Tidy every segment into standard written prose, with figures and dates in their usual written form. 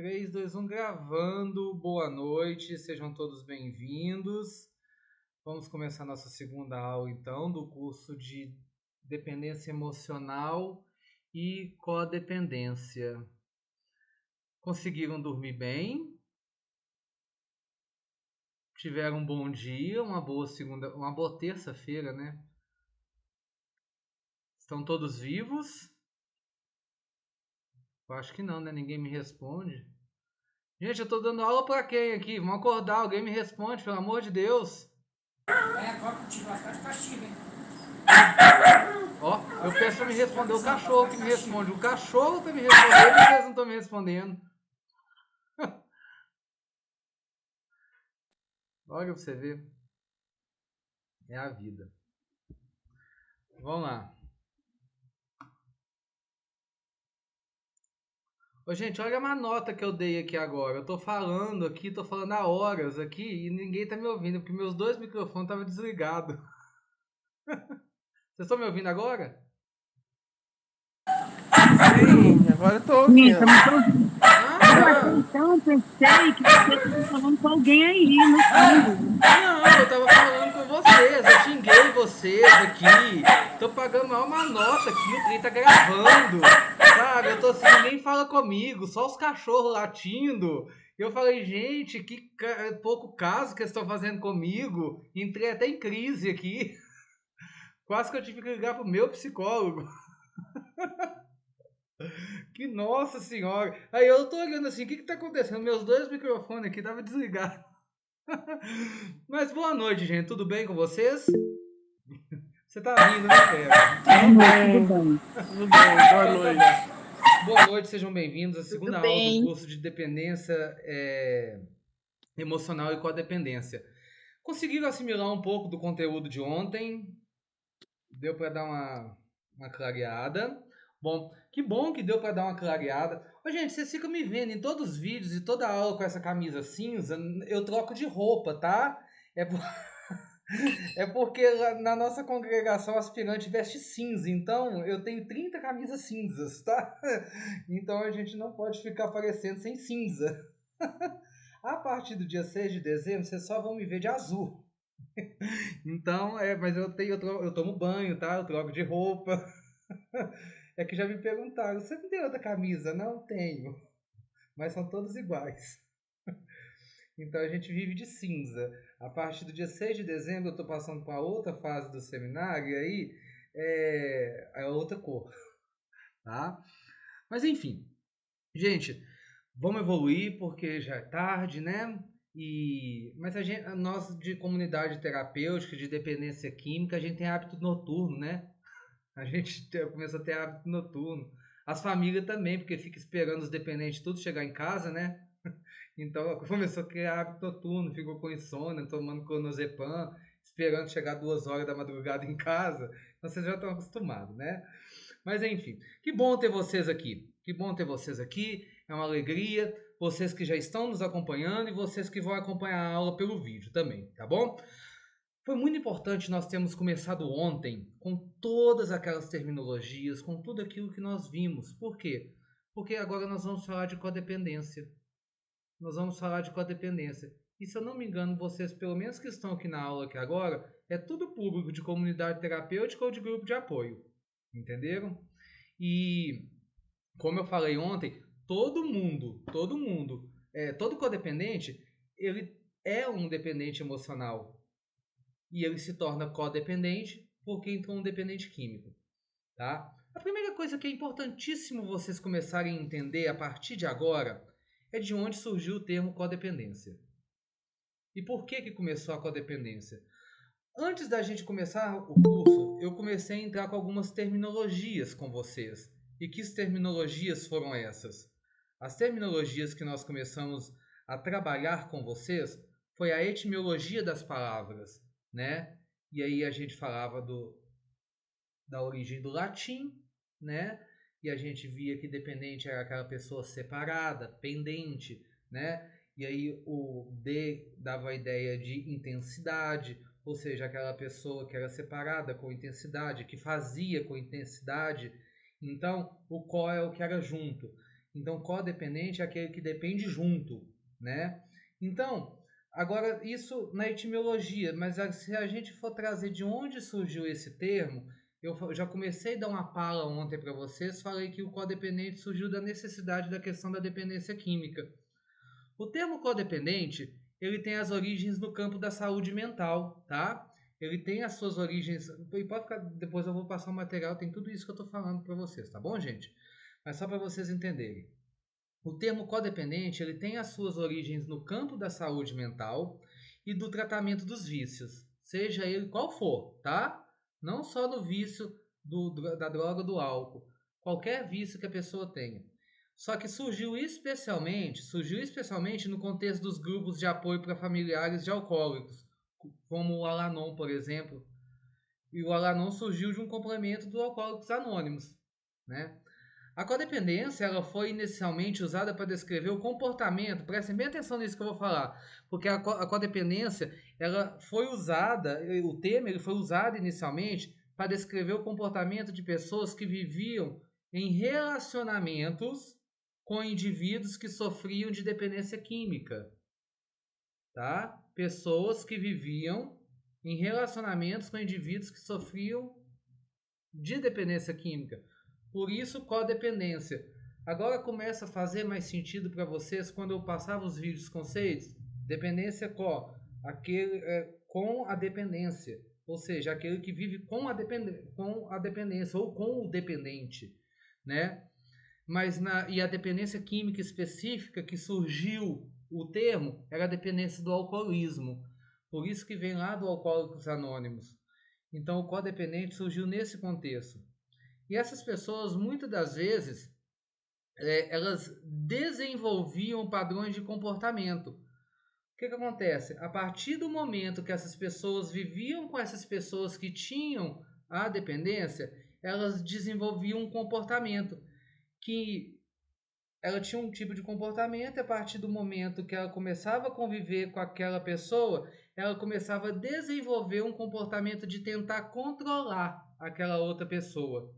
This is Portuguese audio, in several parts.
3, 2, 1, gravando. Boa noite, sejam todos bem-vindos. Vamos começar nossa segunda aula, então, do curso de Dependência Emocional e Codependência. Conseguiram dormir bem? Tiveram um bom dia, uma boa terça-feira, né? Estão todos vivos? Eu acho que não, né? Ninguém me responde. Gente, eu tô dando aula pra quem aqui? Vamos acordar, alguém me responde, pelo amor de Deus. Agora contigo vai ficar de castigo, hein? Ó, eu peço pra me responder o cachorro que me responde. O cachorro tá me respondendo e vocês não estão me respondendo. Olha pra você ver. É a vida. Vamos lá. Ô, gente, olha uma nota que eu dei aqui agora. Eu tô falando aqui, tô falando há horas aqui e ninguém tá me ouvindo, porque meus dois microfones estavam desligados. Vocês estão me ouvindo agora? Sim, agora eu tô ouvindo. Então eu pensei que você estava falando com alguém aí no fundo. Não, eu tava falando com vocês, eu xinguei vocês aqui. Tô pagando uma nota aqui, o trem tá gravando. Sabe, eu tô assim, ninguém fala comigo, só os cachorros latindo. Eu falei, gente, que pouco caso que eles estão fazendo comigo. Entrei até em crise aqui. Quase que eu tive que ligar pro meu psicólogo. Que nossa senhora. Aí eu tô olhando assim, o que tá acontecendo? Meus dois microfones aqui estavam desligados. Mas boa noite, gente. Tudo bem com vocês? Você tá rindo, né, Kevin? Tudo bem, boa noite. Boa noite, sejam bem-vindos à segunda aula do curso de Dependência Emocional e Codependência. Conseguiram assimilar um pouco do conteúdo de ontem? Deu para dar uma clareada? Bom que deu para dar uma clareada. Ô, gente, vocês ficam me vendo em todos os vídeos e toda aula com essa camisa cinza. Eu troco de roupa, tá? É porque na nossa congregação aspirante veste cinza, então eu tenho 30 camisas cinzas, tá? Então a gente não pode ficar aparecendo sem cinza. A partir do dia 6 de dezembro, vocês só vão me ver de azul. Então, mas eu tomo banho, tá? Eu troco de roupa. É que já me perguntaram, você não tem outra camisa? Não tenho. Mas são todos iguais. Então a gente vive de cinza. A partir do dia 6 de dezembro eu estou passando para outra fase do seminário e aí é outra cor, tá? Mas enfim, gente, vamos evoluir porque já é tarde, né? Mas nós de comunidade terapêutica, de dependência química, a gente tem hábito noturno, né? A gente começou a ter hábito noturno. As famílias também, porque fica esperando os dependentes tudo chegar em casa, né? Então começou a criar hábito noturno, ficou com insônia, tomando clonazepam, esperando chegar 2 horas da madrugada em casa. Então vocês já estão acostumados, né? Mas enfim, que bom ter vocês aqui. Que bom ter vocês aqui. É uma alegria. Vocês que já estão nos acompanhando e vocês que vão acompanhar a aula pelo vídeo também, tá bom? Foi muito importante nós termos começado ontem com todas aquelas terminologias, com tudo aquilo que nós vimos. Por quê? Porque agora nós vamos falar de codependência. Nós vamos falar de codependência. E se eu não me engano, vocês, pelo menos que estão aqui na aula aqui agora, é tudo público de comunidade terapêutica ou de grupo de apoio. Entenderam? E como eu falei ontem, todo codependente, ele é um dependente emocional. E ele se torna codependente porque entrou um dependente químico. Tá? A primeira coisa que é importantíssimo vocês começarem a entender a partir de agora é de onde surgiu o termo codependência. E por que começou a codependência? Antes da gente começar o curso, eu comecei a entrar com algumas terminologias com vocês. E que terminologias foram essas? As terminologias que nós começamos a trabalhar com vocês foi a etimologia das palavras, né? E aí a gente falava da origem do latim, né? E a gente via que dependente era aquela pessoa separada, pendente, né? E aí o D dava a ideia de intensidade, ou seja, aquela pessoa que era separada com intensidade, que fazia com intensidade. Então, o có é o que era junto. Então, codependente é aquele que depende junto, né? Então, agora isso na etimologia, mas se a gente for trazer de onde surgiu esse termo, eu já comecei a dar uma pala ontem para vocês, falei que o codependente surgiu da necessidade da questão da dependência química. O termo codependente, ele tem as origens no campo da saúde mental, tá? Ele tem as suas origens, e pode ficar, depois eu vou passar o material, tem tudo isso que eu estou falando para vocês, tá bom, gente? Mas só para vocês entenderem. O termo codependente, ele tem as suas origens no campo da saúde mental e do tratamento dos vícios, seja ele qual for, tá? Não só no vício da droga ou do álcool, qualquer vício que a pessoa tenha. Só que surgiu especialmente no contexto dos grupos de apoio para familiares de alcoólicos, como o Al-Anon, por exemplo. E o Al-Anon surgiu de um complemento do Alcoólicos Anônimos, né? A codependência ela foi inicialmente usada para descrever o comportamento, prestem bem atenção nisso que eu vou falar, porque a codependência ela foi usada, o termo ele foi usado inicialmente para descrever o comportamento de pessoas que viviam em relacionamentos com indivíduos que sofriam de dependência química, tá? Pessoas que viviam em relacionamentos com indivíduos que sofriam de dependência química. Por isso, codependência. Agora começa a fazer mais sentido para vocês quando eu passava os vídeos conceitos. Dependência com a dependência. Ou seja, aquele que vive com a dependência ou com o dependente, né? E a dependência química específica que surgiu o termo era a dependência do alcoolismo. Por isso que vem lá do Alcoólicos Anônimos. Então, o codependente surgiu nesse contexto. E essas pessoas, muitas das vezes, elas desenvolviam padrões de comportamento. O que acontece? A partir do momento que essas pessoas viviam com essas pessoas que tinham a dependência, elas desenvolviam um comportamento que ela tinha um tipo de comportamento e a partir do momento que ela começava a conviver com aquela pessoa, ela começava a desenvolver um comportamento de tentar controlar aquela outra pessoa.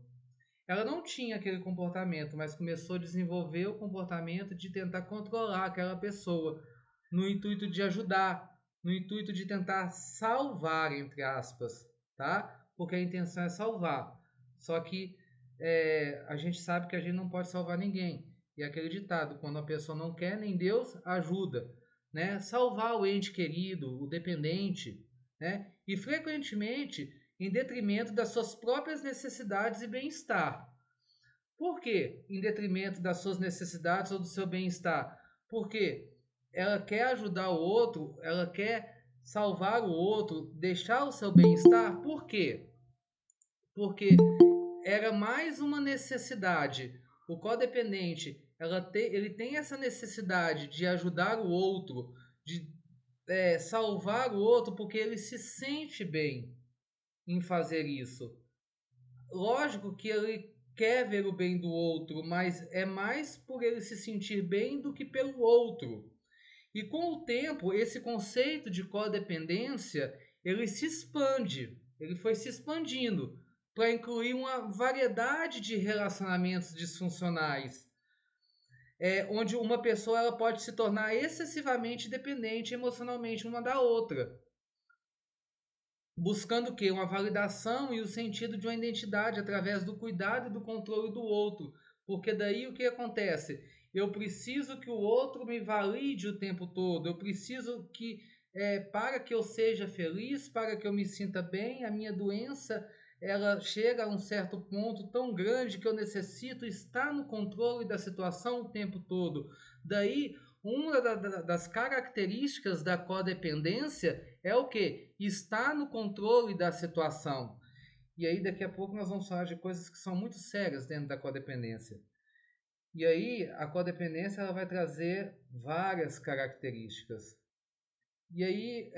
Ela não tinha aquele comportamento, mas começou a desenvolver o comportamento de tentar controlar aquela pessoa, no intuito de ajudar, no intuito de tentar salvar, entre aspas, tá? Porque a intenção é salvar. Só que a gente sabe que a gente não pode salvar ninguém. E aquele ditado, quando a pessoa não quer, nem Deus ajuda, né? Salvar o ente querido, o dependente, né? E frequentemente em detrimento das suas próprias necessidades e bem-estar. Por quê? Em detrimento das suas necessidades ou do seu bem-estar? Porque ela quer ajudar o outro, ela quer salvar o outro, deixar o seu bem-estar. Por quê? Porque era mais uma necessidade. O codependente, ele tem essa necessidade de ajudar o outro, de salvar o outro, porque ele se sente bem em fazer isso. Lógico que ele quer ver o bem do outro, mas é mais por ele se sentir bem do que pelo outro. E com o tempo, esse conceito de codependência, ele se expande, ele foi se expandindo para incluir uma variedade de relacionamentos disfuncionais, onde uma pessoa ela pode se tornar excessivamente dependente emocionalmente uma da outra, buscando o quê? Uma validação e o sentido de uma identidade através do cuidado e do controle do outro. Porque daí o que acontece? Eu preciso que o outro me valide o tempo todo. Eu preciso que, para que eu seja feliz, para que eu me sinta bem, a minha doença ela chega a um certo ponto tão grande que eu necessito estar no controle da situação o tempo todo. Daí, uma das características da codependência é o quê? Estar no controle da situação. E aí, daqui a pouco, nós vamos falar de coisas que são muito sérias dentro da codependência. E aí, a codependência ela vai trazer várias características. E aí,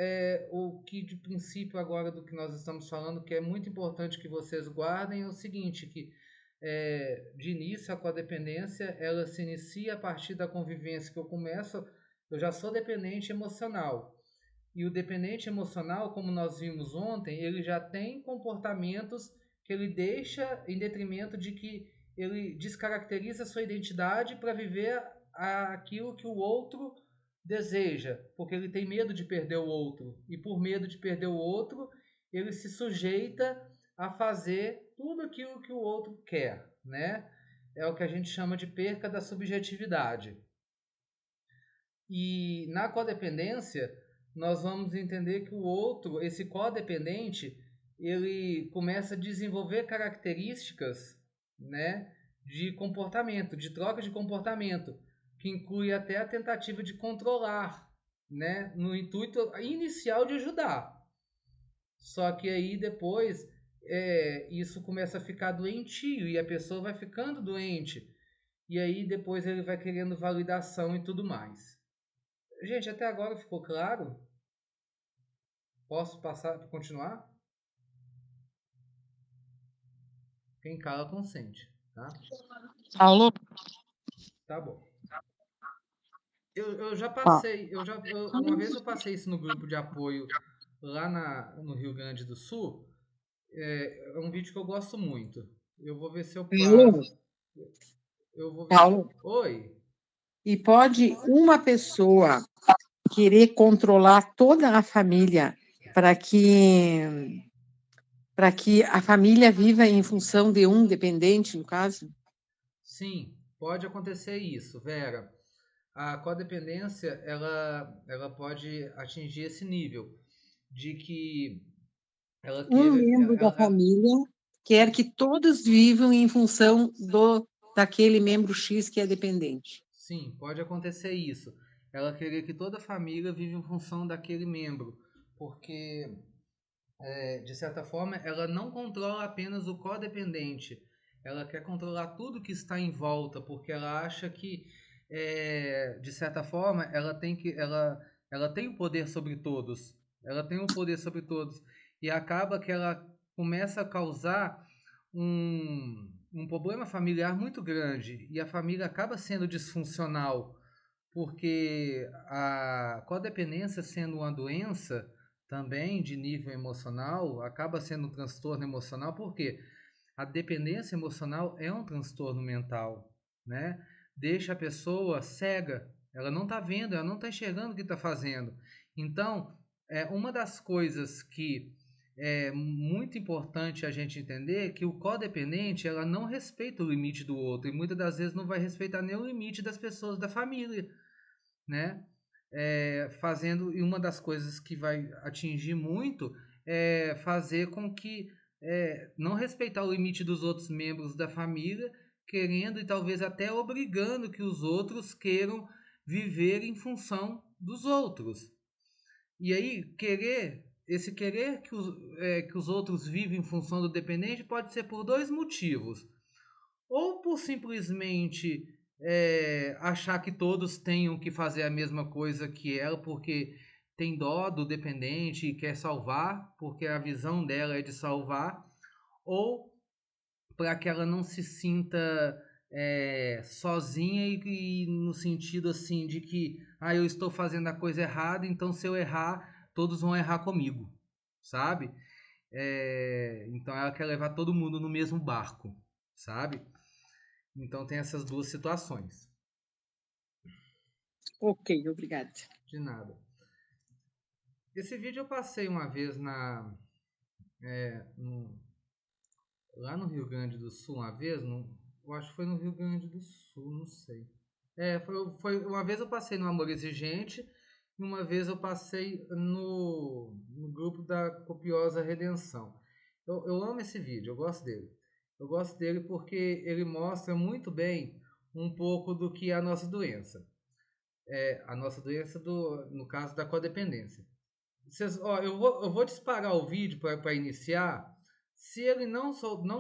o que de princípio agora do que nós estamos falando, que é muito importante que vocês guardem, é o seguinte, que de início a codependência, ela se inicia a partir da convivência que eu já sou dependente emocional. E o dependente emocional, como nós vimos ontem, ele já tem comportamentos que ele deixa em detrimento de que ele descaracteriza a sua identidade para viver aquilo que o outro deseja, porque ele tem medo de perder o outro, e por medo de perder o outro, ele se sujeita a fazer tudo aquilo que o outro quer, né? É o que a gente chama de perca da subjetividade. E na codependência, nós vamos entender que o outro, esse codependente, ele começa a desenvolver características, né, de comportamento, de troca de comportamento, que inclui até a tentativa de controlar, né, no intuito inicial de ajudar. Só que aí depois isso começa a ficar doentio e a pessoa vai ficando doente. E aí depois ele vai querendo validação e tudo mais. Gente, até agora ficou claro? Posso passar para continuar? Quem cala consente, tá? Paulo? Tá bom. Eu já passei, uma vez eu passei isso no grupo de apoio lá no Rio Grande do Sul. É um vídeo que eu gosto muito. Eu vou ver se eu passo. Eu vou ver Paulo? Oi. E pode uma pessoa querer controlar toda a família para que a família viva em função de um dependente, no caso? Sim, pode acontecer isso, Vera. A codependência, ela pode atingir esse nível de que ela Um queira, membro da família quer que todos vivam em função daquele membro X que é dependente. Sim, pode acontecer isso. Ela querer que toda a família vive em função daquele membro, porque de certa forma, ela não controla apenas o codependente. Ela quer controlar tudo que está em volta, porque ela acha que, de certa forma, ela tem o poder sobre todos. Ela tem o poder sobre todos. E acaba que ela começa a causar um problema familiar muito grande. E a família acaba sendo disfuncional, porque a codependência sendo uma doença também de nível emocional, acaba sendo um transtorno emocional, porque a dependência emocional é um transtorno mental, né? Deixa a pessoa cega, ela não está vendo, ela não está enxergando o que está fazendo. Então, uma das coisas que é muito importante a gente entender é que o codependente, ela não respeita o limite do outro, e muitas das vezes não vai respeitar nem o limite das pessoas da família, né? E uma das coisas que vai atingir muito é fazer com que não respeitar o limite dos outros membros da família, querendo e talvez até obrigando que os outros queiram viver em função dos outros. E aí, querer que os outros vivem em função do dependente pode ser por dois motivos. Ou por simplesmente achar que todos tenham que fazer a mesma coisa que ela, porque tem dó do dependente e quer salvar, porque a visão dela é de salvar, ou para que ela não se sinta sozinha e no sentido assim de que eu estou fazendo a coisa errada, então se eu errar, todos vão errar comigo, sabe? Então ela quer levar todo mundo no mesmo barco, sabe? Então tem essas duas situações. Ok, obrigada. De nada. Esse vídeo eu passei uma vez lá no Rio Grande do Sul, eu acho que foi no Rio Grande do Sul, não sei. Uma vez eu passei no Amor Exigente e uma vez eu passei no grupo da Copiosa Redenção. Eu amo esse vídeo, eu gosto dele. Eu gosto dele porque ele mostra muito bem um pouco do que é a nossa doença. A nossa doença no caso da codependência. Eu vou disparar o vídeo para iniciar. Se ele não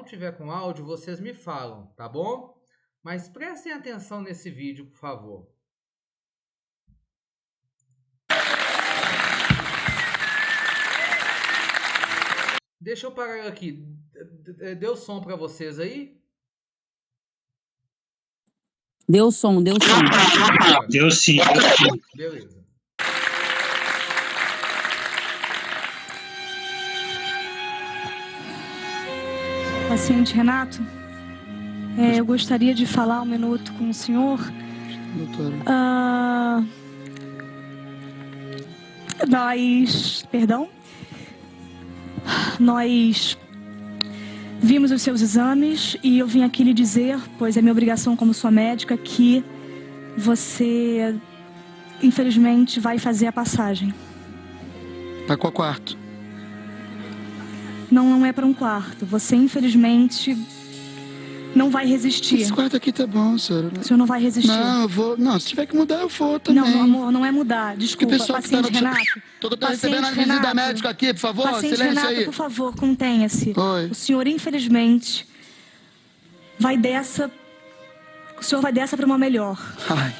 tiver com áudio, vocês me falam, tá bom? Mas prestem atenção nesse vídeo, por favor. Deixa eu parar aqui. Deu som para vocês aí? Deu som. Deu sim. Beleza. Paciente Renato, Eu gostaria de falar um minuto com o senhor. Doutora. Nós vimos os seus exames e eu vim aqui lhe dizer, pois é minha obrigação como sua médica, que você, infelizmente, vai fazer a passagem. Pra qual quarto? Não é para um quarto. Você, infelizmente, não vai resistir. Esse quarto aqui tá bom, senhora. O senhor não vai resistir. Não, eu vou. Não, se tiver que mudar, eu vou também. Não, amor, não é mudar. Desculpa, Que pessoal paciente que tá Renato. Tô Paciente recebendo a visita Renato. médica aqui, por favor. Paciente Silêncio Renato, aí. por favor, contenha-se. Oi. O senhor, infelizmente, vai dessa... O senhor vai dessa para uma melhor. Ai,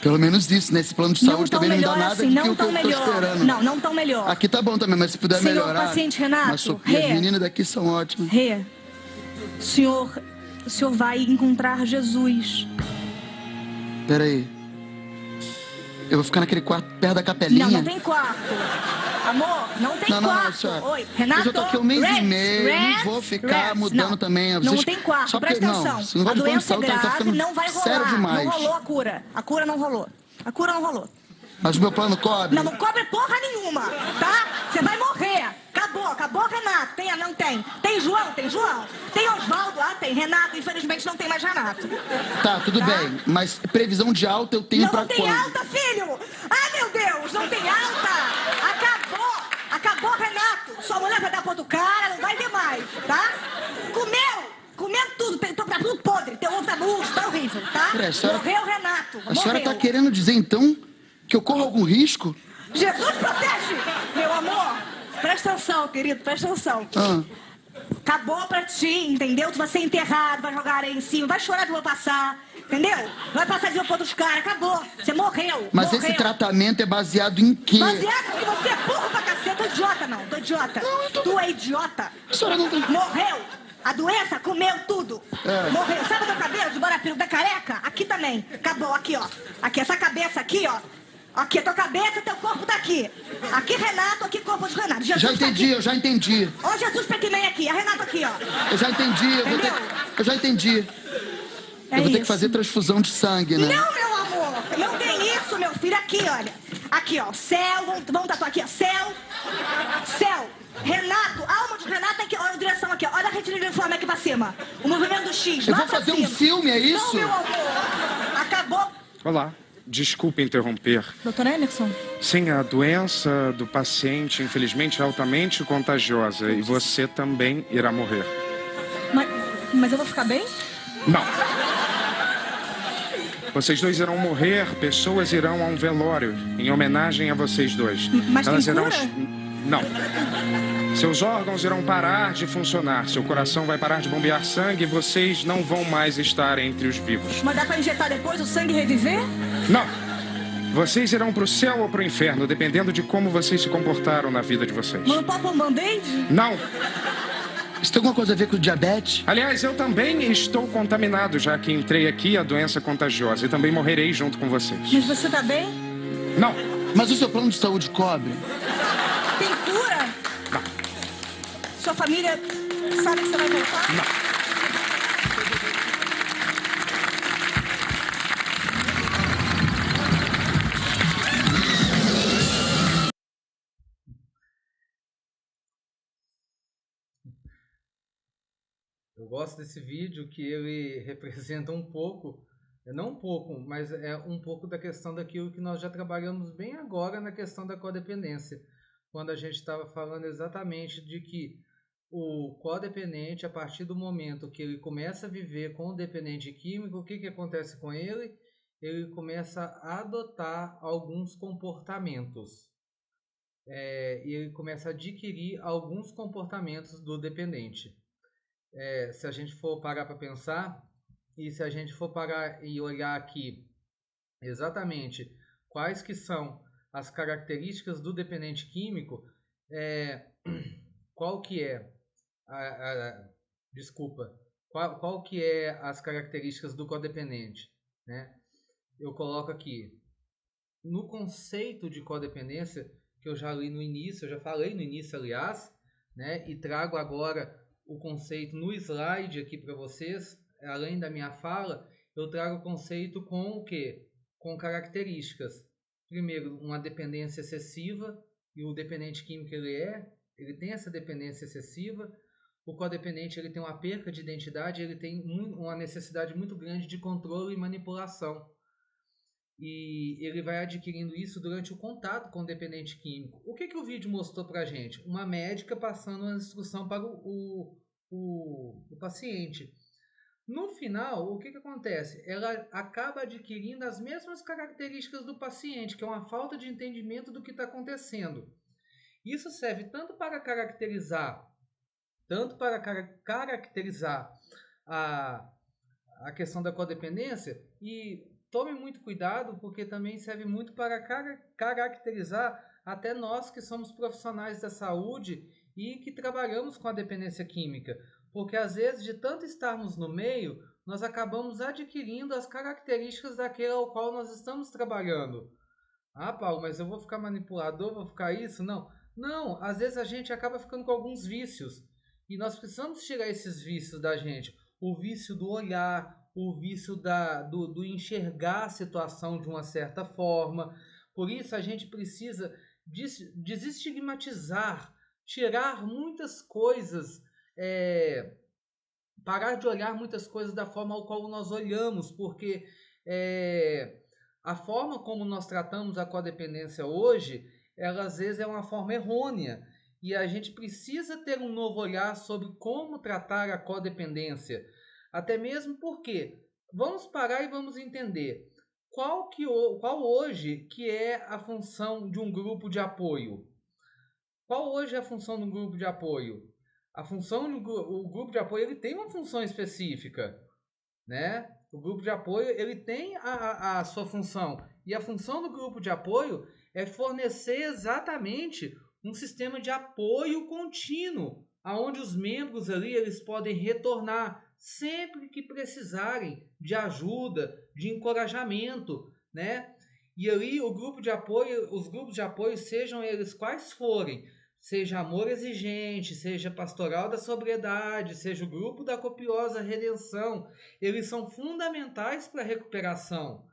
pelo menos isso, né? Esse plano de saúde também não me dá nada assim, do não que eu tão tô melhor. esperando. Não tão melhor. Aqui tá bom também, mas se puder Senhor melhorar. paciente Renato, Mas as meninas daqui são ótimas. O senhor vai encontrar Jesus. Peraí. Eu vou ficar naquele quarto perto da capelinha? Não tem quarto. Amor, não tem quarto. Não, senhora. Oi, Renato. Eu já tô aqui um mês e meio, Rest, não vou ficar mudando não. também. Não tem quarto, Só porque, presta atenção. Esse negócio A de plano de doença é saúde tá grave, ficando não vai rolar. sério demais. Não rolou a cura. A cura não rolou. A cura não rolou. Mas o meu plano cobre? Não cobre porra nenhuma, tá? Você vai morrer. Acabou, Renato. Não tem. Tem João? Tem Osvaldo? Tem. Renato, infelizmente não tem mais Renato. Tá, tudo bem. Mas previsão de alta eu tenho pra quando? Não tem alta, filho! Ai, meu Deus, não tem alta! Acabou, Renato! Sua mulher vai dar pro outro cara, não vai ter mais, tá? Comeu tudo, tá tudo podre, teu ovo tá murcho, tá horrível, tá? Peraí, Morreu, Renato. A senhora tá querendo dizer, então, que eu corro algum risco? Jesus protege! Meu amor, presta atenção, querido, presta atenção. Acabou pra ti, entendeu? Tu vai ser enterrado, vai jogar areia em cima, vai chorar que eu vou passar, entendeu? Vai passar de pra outros caras, acabou. Você morreu. Mas esse tratamento é baseado em quê? Baseado porque você é burro pra cacete. Tô idiota, não. Tô idiota. Tu é idiota. A senhora não tem... Morreu. A doença comeu tudo. Morreu. Sabe o teu cabelo de barapiru da careca? Aqui também. Acabou. Aqui, ó. Aqui, essa cabeça aqui, ó. Aqui, a tua cabeça, teu corpo tá aqui. Aqui, Renato, aqui, corpo de Renato. Jesus já entendi, tá eu já entendi. Ó, Jesus Pequimém aqui, a Renato aqui, ó. Eu já entendi, eu já entendi. Eu vou ter que fazer transfusão de sangue, né? Não, meu amor, não tem isso, meu filho. Aqui, olha. Aqui, ó, céu, vamos tatuar aqui, ó. Céu. Renato, alma de Renato aqui, olha a direção aqui, ó. Olha a retilínea uniforme aqui pra cima. O movimento do X, eu lá vou pra fazer cima. um filme, é isso? Não, meu amor. Acabou. Olá. Desculpe interromper. Doutor Emerson? Sim, a doença do paciente, infelizmente, é altamente contagiosa e você também irá morrer. Mas eu vou ficar bem? Não. Vocês dois irão morrer, pessoas irão a um velório em homenagem a vocês dois. Mas elas tem irão... cura? Não. Seus órgãos irão parar de funcionar, seu coração vai parar de bombear sangue e vocês não vão mais estar entre os vivos. Mas dá pra injetar depois o sangue reviver? Não. Vocês irão pro céu ou pro inferno, dependendo de como vocês se comportaram na vida de vocês. Mas não pode pôr um band-aid? Não. Isso tem alguma coisa a ver com diabetes? Aliás, eu também estou contaminado, já que entrei aqui a doença contagiosa e também morrerei junto com vocês. Mas você tá bem? Não. Mas o seu plano de saúde cobre? Tem cura? Não. Sua família sabe que você vai voltar? Não. Eu gosto desse vídeo que ele representa um pouco, não um pouco, mas é um pouco da questão daquilo que nós já trabalhamos bem agora na questão da codependência, quando a gente estava falando exatamente de que o codependente, a partir do momento que ele começa a viver com o dependente químico, o que acontece com ele? Ele começa a adotar alguns comportamentos. E ele começa a adquirir alguns comportamentos do dependente. Se a gente for parar para pensar, e se a gente for parar e olhar aqui exatamente quais que são as características do dependente químico, qual que é qual que é as características do codependente, né? Eu coloco aqui no conceito de codependência que eu já li no início, eu já falei no início, aliás, né? E trago agora o conceito no slide aqui para vocês, além da minha fala, eu trago o conceito com o quê? Com características. Primeiro, uma dependência excessiva, e o dependente químico ele tem essa dependência excessiva. O codependente ele tem uma perca de identidade, ele tem uma necessidade muito grande de controle e manipulação. E ele vai adquirindo isso durante o contato com o dependente químico. O que o vídeo mostrou para a gente? Uma médica passando uma instrução para o paciente. No final, o que acontece? Ela acaba adquirindo as mesmas características do paciente, que é uma falta de entendimento do que está acontecendo. Isso serve tanto para caracterizar a questão da codependência, e tome muito cuidado, porque também serve muito para caracterizar até nós que somos profissionais da saúde e que trabalhamos com a dependência química. Porque às vezes, de tanto estarmos no meio, nós acabamos adquirindo as características daquele ao qual nós estamos trabalhando. Ah, Paulo, mas eu vou ficar manipulador, vou ficar isso? Não. Não, às vezes a gente acaba ficando com alguns vícios. E nós precisamos tirar esses vícios da gente. O vício do olhar, o vício do enxergar a situação de uma certa forma. Por isso a gente precisa desestigmatizar, tirar muitas coisas, parar de olhar muitas coisas da forma ao qual nós olhamos, porque a forma como nós tratamos a codependência hoje, ela às vezes é uma forma errônea, e a gente precisa ter um novo olhar sobre como tratar a codependência. Até mesmo porque, vamos parar e vamos entender, qual hoje que é a função de um grupo de apoio? Qual hoje é a função de um grupo de apoio? O grupo de apoio ele tem uma função específica, né? O grupo de apoio ele tem a sua função, e a função do grupo de apoio é fornecer exatamente um sistema de apoio contínuo, aonde os membros ali eles podem retornar sempre que precisarem de ajuda, de encorajamento, né? E ali os grupos de apoio, sejam eles quais forem, seja Amor Exigente, seja Pastoral da Sobriedade, seja o Grupo da Copiosa Redenção, eles são fundamentais para a recuperação.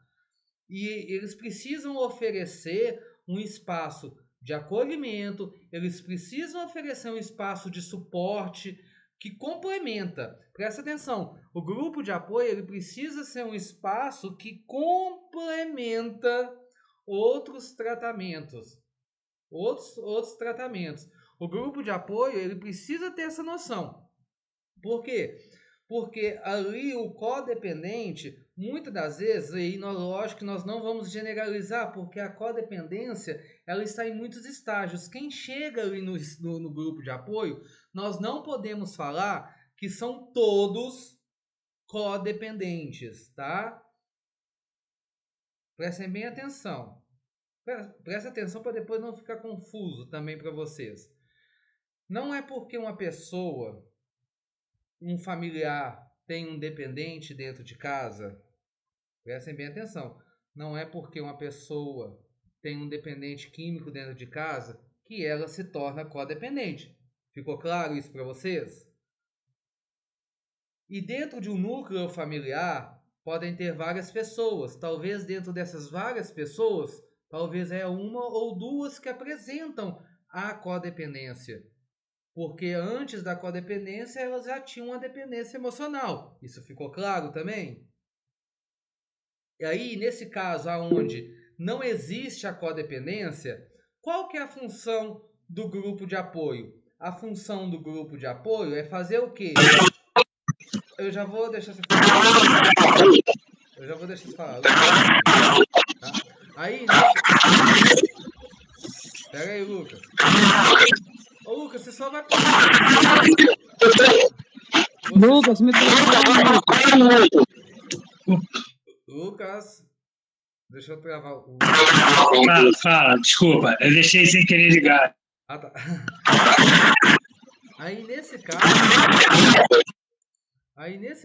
E eles precisam oferecer um espaço de acolhimento, eles precisam oferecer um espaço de suporte que complementa. Presta atenção, o grupo de apoio ele precisa ser um espaço que complementa outros tratamentos. Outros tratamentos. O grupo de apoio ele precisa ter essa noção. Por quê? Porque ali o codependente, muitas das vezes, aí lógico que nós não vamos generalizar, porque a codependência ela está em muitos estágios. Quem chega ali no grupo de apoio, nós não podemos falar que são todos codependentes, tá? Prestem bem atenção. Presta atenção para depois não ficar confuso também para vocês. Não é porque uma pessoa, um familiar, tem um dependente dentro de casa. Prestem bem atenção. Não é porque uma pessoa tem um dependente químico dentro de casa que ela se torna codependente. Ficou claro isso para vocês? E dentro de um núcleo familiar podem ter várias pessoas. Talvez dentro dessas várias pessoas, talvez é uma ou duas que apresentam a codependência. Porque antes da codependência, elas já tinham uma dependência emocional. Isso ficou claro também? E aí, nesse caso, onde não existe a codependência, qual que é a função do grupo de apoio? A função do grupo de apoio é fazer o quê? Eu já vou deixar você falar. Tá? Aí, pera aí, Lucas. Ô, Lucas, você só vai... Lucas, me Lucas, deixa eu travar o... Fala, desculpa, eu deixei sem querer ligar. Ah, tá. Aí, nesse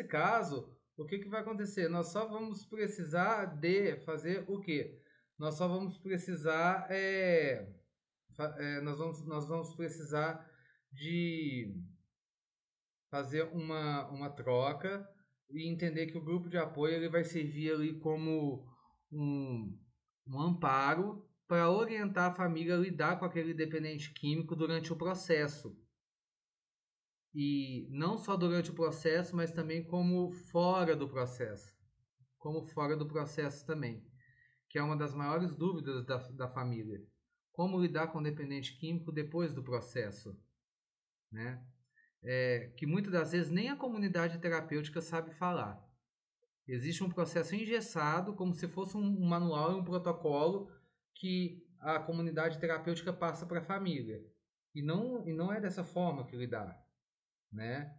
caso, o que vai acontecer? Nós só vamos precisar de fazer o quê? Nós só vamos precisar... nós vamos precisar de fazer uma troca e entender que o grupo de apoio ele vai servir ali como um amparo para orientar a família a lidar com aquele dependente químico durante o processo. E não só durante o processo, mas também como fora do processo. Como fora do processo também. Que é uma das maiores dúvidas da família. Como lidar com o dependente químico depois do processo. Né? Que muitas das vezes nem a comunidade terapêutica sabe falar. Existe um processo engessado, como se fosse um manual e um protocolo que a comunidade terapêutica passa para a família. E não é dessa forma que lidar. Né?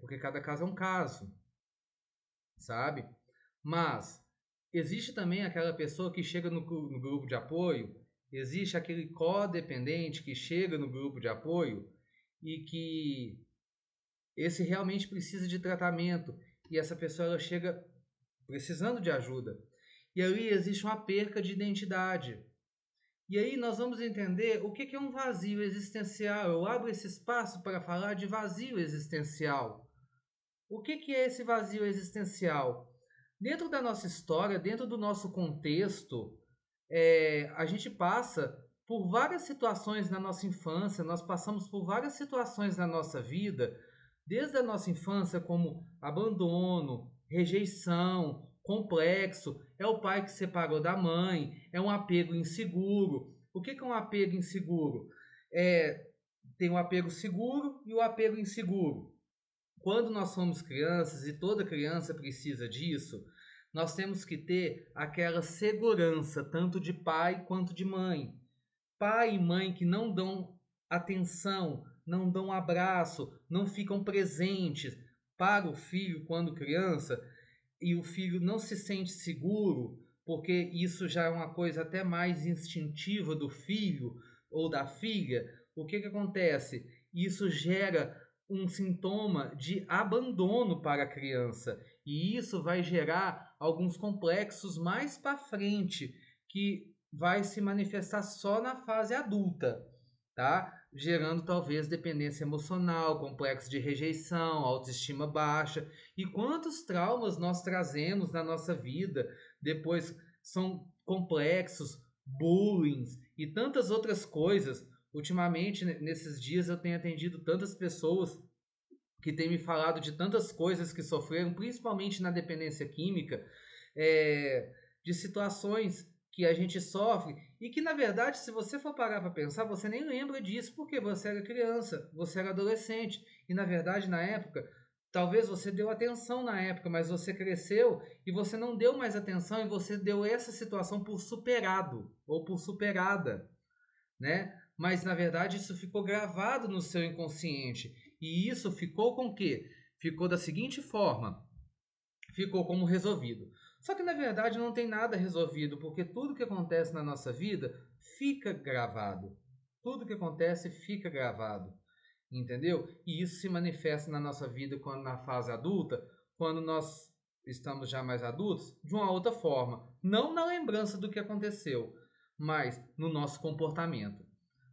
Porque cada caso é um caso. Sabe? Mas existe também aquela pessoa que chega no grupo de apoio, existe aquele codependente que chega no grupo de apoio e que esse realmente precisa de tratamento e essa pessoa ela chega precisando de ajuda. E ali existe uma perca de identidade. E aí nós vamos entender o que é um vazio existencial. Eu abro esse espaço para falar de vazio existencial. O que é esse vazio existencial? Dentro da nossa história, dentro do nosso contexto, a gente passa por várias situações na nossa infância, nós passamos por várias situações na nossa vida, desde a nossa infância como abandono, rejeição, complexo, é o pai que separou da mãe, é um apego inseguro. O que é um apego inseguro? Tem o apego seguro e o apego inseguro. Quando nós somos crianças, e toda criança precisa disso, nós temos que ter aquela segurança, tanto de pai quanto de mãe. Pai e mãe que não dão atenção, não dão abraço, não ficam presentes para o filho quando criança, e o filho não se sente seguro, porque isso já é uma coisa até mais instintiva do filho ou da filha. O que acontece? Isso gera um sintoma de abandono para a criança. E isso vai gerar alguns complexos mais para frente, que vai se manifestar só na fase adulta, tá? Gerando talvez dependência emocional, complexo de rejeição, autoestima baixa. E quantos traumas nós trazemos na nossa vida, depois são complexos, bullying e tantas outras coisas. Ultimamente, nesses dias, eu tenho atendido tantas pessoas que têm me falado de tantas coisas que sofreram, principalmente na dependência química, de situações que a gente sofre e que, na verdade, se você for parar para pensar, você nem lembra disso, porque você era criança, você era adolescente, e, na verdade, na época, talvez você deu atenção na época, mas você cresceu e você não deu mais atenção e você deu essa situação por superado ou por superada, né? Mas, na verdade, isso ficou gravado no seu inconsciente. E isso ficou com o quê? Ficou da seguinte forma. Ficou como resolvido. Só que, na verdade, não tem nada resolvido, porque tudo que acontece na nossa vida fica gravado. Tudo que acontece fica gravado. Entendeu? E isso se manifesta na nossa vida quando na fase adulta, quando nós estamos já mais adultos, de uma outra forma. Não na lembrança do que aconteceu, mas no nosso comportamento.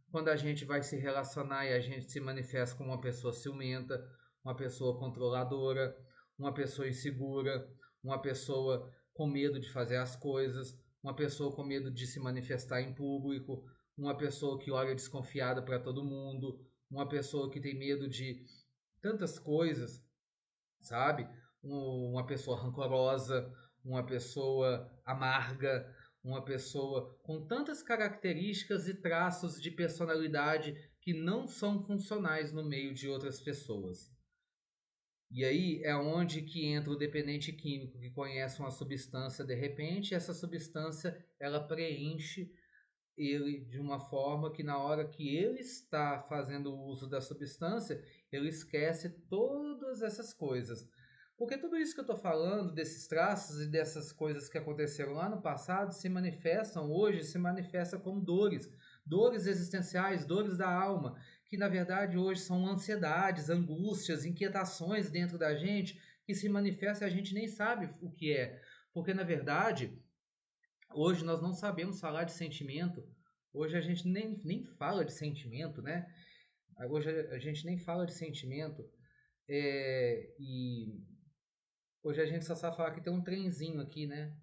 Quando a gente vai se relacionar e a gente se manifesta como uma pessoa ciumenta, uma pessoa controladora, uma pessoa insegura, uma pessoa com medo de fazer as coisas, uma pessoa com medo de se manifestar em público, uma pessoa que olha desconfiada para todo mundo, uma pessoa que tem medo de tantas coisas, sabe? Uma pessoa rancorosa, uma pessoa amarga, uma pessoa com tantas características e traços de personalidade que não são funcionais no meio de outras pessoas. E aí é onde que entra o dependente químico, que conhece uma substância de repente, essa substância ela preenche ele de uma forma que na hora que ele está fazendo o uso da substância, ele esquece todas essas coisas. Porque tudo isso que eu estou falando, desses traços e dessas coisas que aconteceram lá no passado, se manifestam hoje, se manifestam como dores. Dores existenciais, dores da alma, que na verdade hoje são ansiedades, angústias, inquietações dentro da gente, que se manifestam e a gente nem sabe o que é. Porque na verdade, hoje nós não sabemos falar de sentimento, hoje a gente nem fala de sentimento, né? Hoje a gente nem fala de sentimento, e Hoje a gente só sabe falar que tem um trenzinho aqui, né?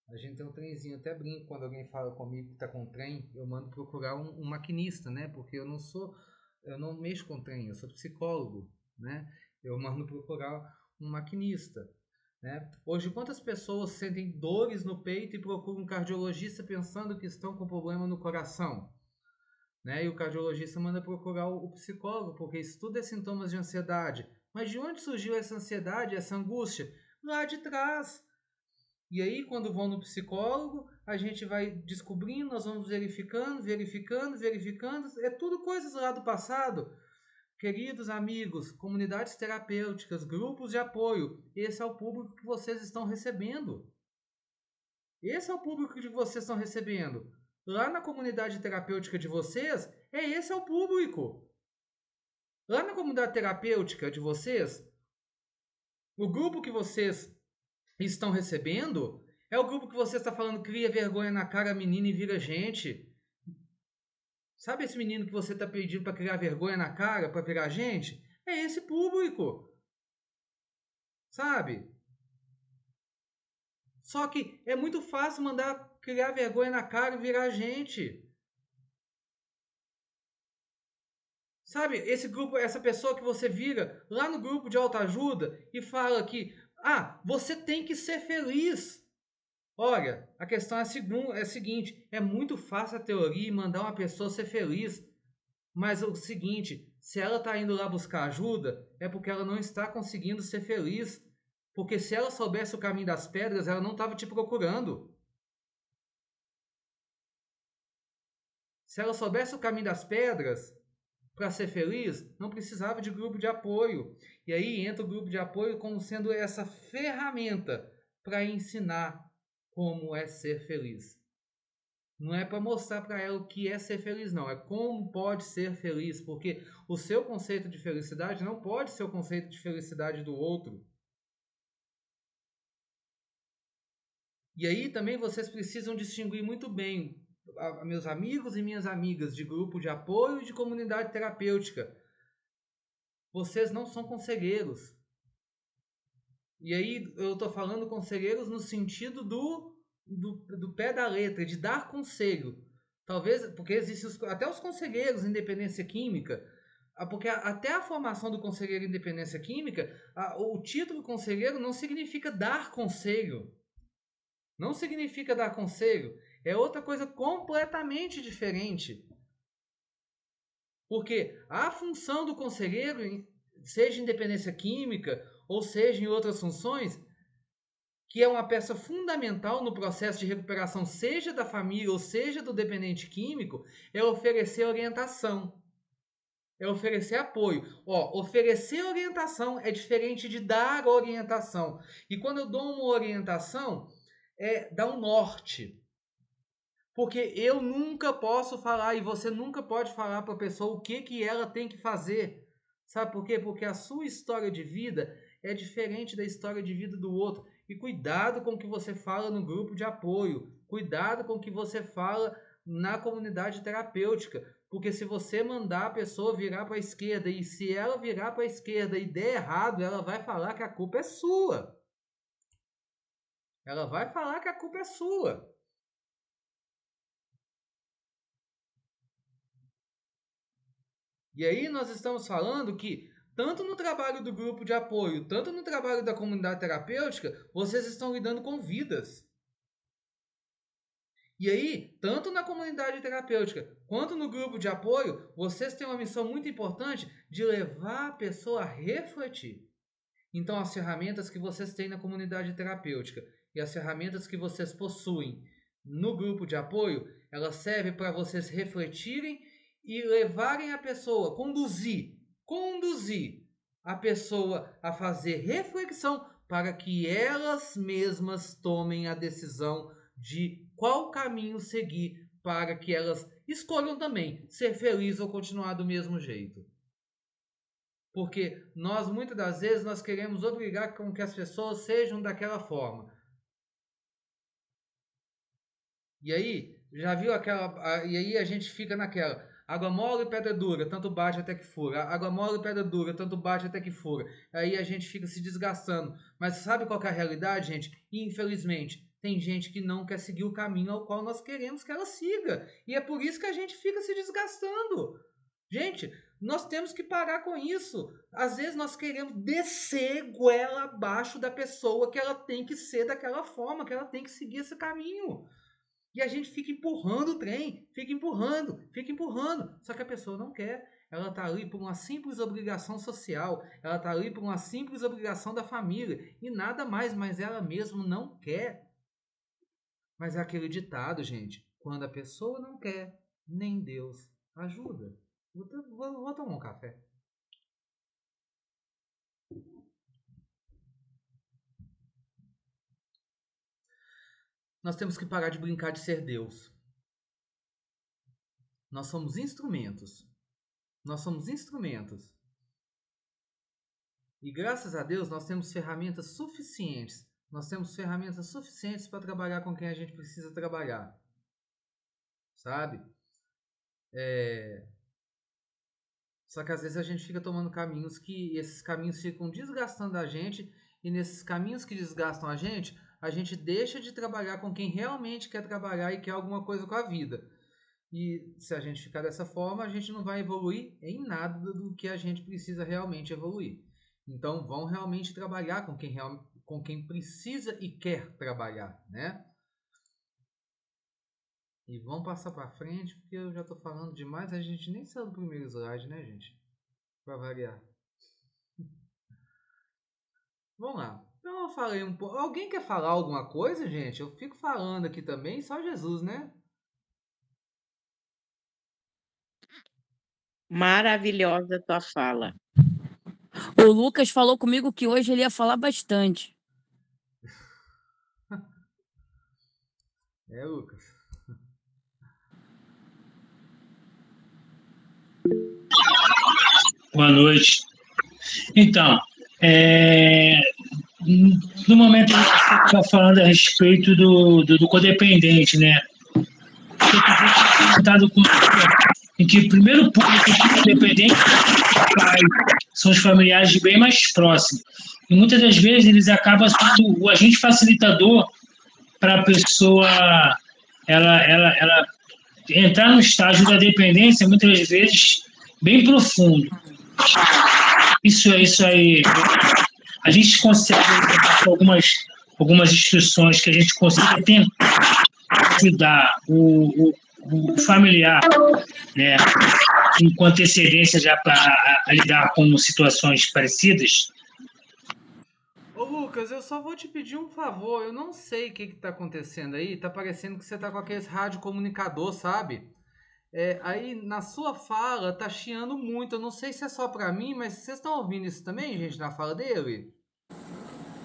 A gente tem um trenzinho. Até brinco quando alguém fala comigo que tá com um trem, eu mando procurar um maquinista, né? Porque eu não mexo com trem, eu sou psicólogo, né? Eu mando procurar um maquinista, né? Hoje, quantas pessoas sentem dores no peito e procuram um cardiologista pensando que estão com problema no coração, né? E o cardiologista manda procurar o psicólogo, porque isso tudo é sintomas de ansiedade. Mas de onde surgiu essa ansiedade, essa angústia? Lá de trás. E aí, quando vão no psicólogo, a gente vai descobrindo, nós vamos verificando. É tudo coisas lá do passado. Queridos amigos, comunidades terapêuticas, grupos de apoio, esse é o público que vocês estão recebendo. Esse é o público que vocês estão recebendo. Lá na comunidade terapêutica de vocês, esse é o público. Lá na comunidade terapêutica de vocês, o grupo que vocês estão recebendo é o grupo que você está falando, cria vergonha na cara, menina, e vira gente. Sabe esse menino que você está pedindo para criar vergonha na cara, para virar gente? É esse público. Sabe? Só que é muito fácil mandar criar vergonha na cara e virar gente. Sabe, esse grupo, essa pessoa que você vira lá no grupo de autoajuda e fala que, você tem que ser feliz. Olha, a questão é a seguinte, é muito fácil a teoria e mandar uma pessoa ser feliz. Mas é o seguinte, se ela está indo lá buscar ajuda, é porque ela não está conseguindo ser feliz. Porque se ela soubesse o caminho das pedras, ela não estava te procurando. Se ela soubesse o caminho das pedras, para ser feliz, não precisava de grupo de apoio. E aí entra o grupo de apoio como sendo essa ferramenta para ensinar como é ser feliz. Não é para mostrar para ela o que é ser feliz, não. É como pode ser feliz, porque o seu conceito de felicidade não pode ser o conceito de felicidade do outro. E aí também vocês precisam distinguir muito bem, meus amigos e minhas amigas de grupo de apoio e de comunidade terapêutica. Vocês não são conselheiros. E aí eu estou falando conselheiros no sentido do pé da letra, de dar conselho. Talvez, porque existem até os conselheiros em independência química, porque até a formação do conselheiro em independência química, o título conselheiro não significa dar conselho. Não significa dar conselho. É outra coisa completamente diferente. Porque a função do conselheiro, seja em independência química ou seja em outras funções, que é uma peça fundamental no processo de recuperação, seja da família ou seja do dependente químico, é oferecer orientação. É oferecer apoio. Oferecer orientação é diferente de dar orientação. E quando eu dou uma orientação, dar um norte. Porque eu nunca posso falar e você nunca pode falar para a pessoa o que ela tem que fazer. Sabe por quê? Porque a sua história de vida é diferente da história de vida do outro. E cuidado com o que você fala no grupo de apoio. Cuidado com o que você fala na comunidade terapêutica. Porque se você mandar a pessoa virar para a esquerda e se ela virar para a esquerda e der errado, ela vai falar que a culpa é sua. Ela vai falar que a culpa é sua. E aí nós estamos falando que, tanto no trabalho do grupo de apoio, tanto no trabalho da comunidade terapêutica, vocês estão lidando com vidas. E aí, tanto na comunidade terapêutica quanto no grupo de apoio, vocês têm uma missão muito importante de levar a pessoa a refletir. Então, as ferramentas que vocês têm na comunidade terapêutica e as ferramentas que vocês possuem no grupo de apoio, elas servem para vocês refletirem e levarem a pessoa, conduzir a pessoa a fazer reflexão para que elas mesmas tomem a decisão de qual caminho seguir para que elas escolham também ser felizes ou continuar do mesmo jeito. Porque nós, muitas das vezes, nós queremos obrigar com que as pessoas sejam daquela forma. E aí, já viu aquela... E aí a gente fica naquela... Água mole e pedra dura, tanto bate até que fura. Água mole e pedra dura, tanto bate até que fura. Aí a gente fica se desgastando. Mas sabe qual que é a realidade, gente? Infelizmente, tem gente que não quer seguir o caminho ao qual nós queremos que ela siga. E é por isso que a gente fica se desgastando. Gente, nós temos que parar com isso. Às vezes nós queremos descer goela abaixo da pessoa, que ela tem que ser daquela forma, que ela tem que seguir esse caminho. E a gente fica empurrando o trem, fica empurrando. Só que a pessoa não quer. Ela está ali por uma simples obrigação social. Ela está ali por uma simples obrigação da família. E nada mais, mas ela mesma não quer. Mas é aquele ditado, gente. Quando a pessoa não quer, nem Deus ajuda. Vou tomar um café. Nós temos que parar de brincar de ser Deus. Nós somos instrumentos. E graças a Deus nós temos ferramentas suficientes. Para trabalhar com quem a gente precisa trabalhar. Sabe? Só que às vezes a gente fica tomando caminhos que esses caminhos ficam desgastando a gente. E nesses caminhos que desgastam a gente deixa de trabalhar com quem realmente quer trabalhar e quer alguma coisa com a vida. E se a gente ficar dessa forma, a gente não vai evoluir em nada do que a gente precisa realmente evoluir. Então, vão realmente trabalhar com quem precisa e quer trabalhar, né? E vamos passar para frente, porque eu já estou falando demais. A gente nem saiu do primeiro slide, né, gente? Para variar. Vamos lá. Então eu falei um pouco. Alguém quer falar alguma coisa, gente? Eu fico falando aqui também, só Jesus, né? Maravilhosa a tua fala. O Lucas falou comigo que hoje ele ia falar bastante. Lucas. Boa noite. Então, no momento a gente está falando a respeito do codependente, né? Em que o primeiro público codependente são os familiares bem mais próximos. E muitas das vezes eles acabam sendo o agente facilitador para a pessoa ela entrar no estágio da dependência, muitas vezes bem profundo. Isso aí. A gente consegue, algumas instruções que a gente consiga tentar ajudar o familiar, né, com antecedência já para lidar com situações parecidas. Ô Lucas, eu só vou te pedir um favor. Eu não sei o que está acontecendo aí. Tá parecendo que você tá com aqueles radiocomunicador, sabe? Aí na sua fala tá chiando muito. Eu não sei se é só pra mim, mas vocês estão ouvindo isso também, gente, na fala dele?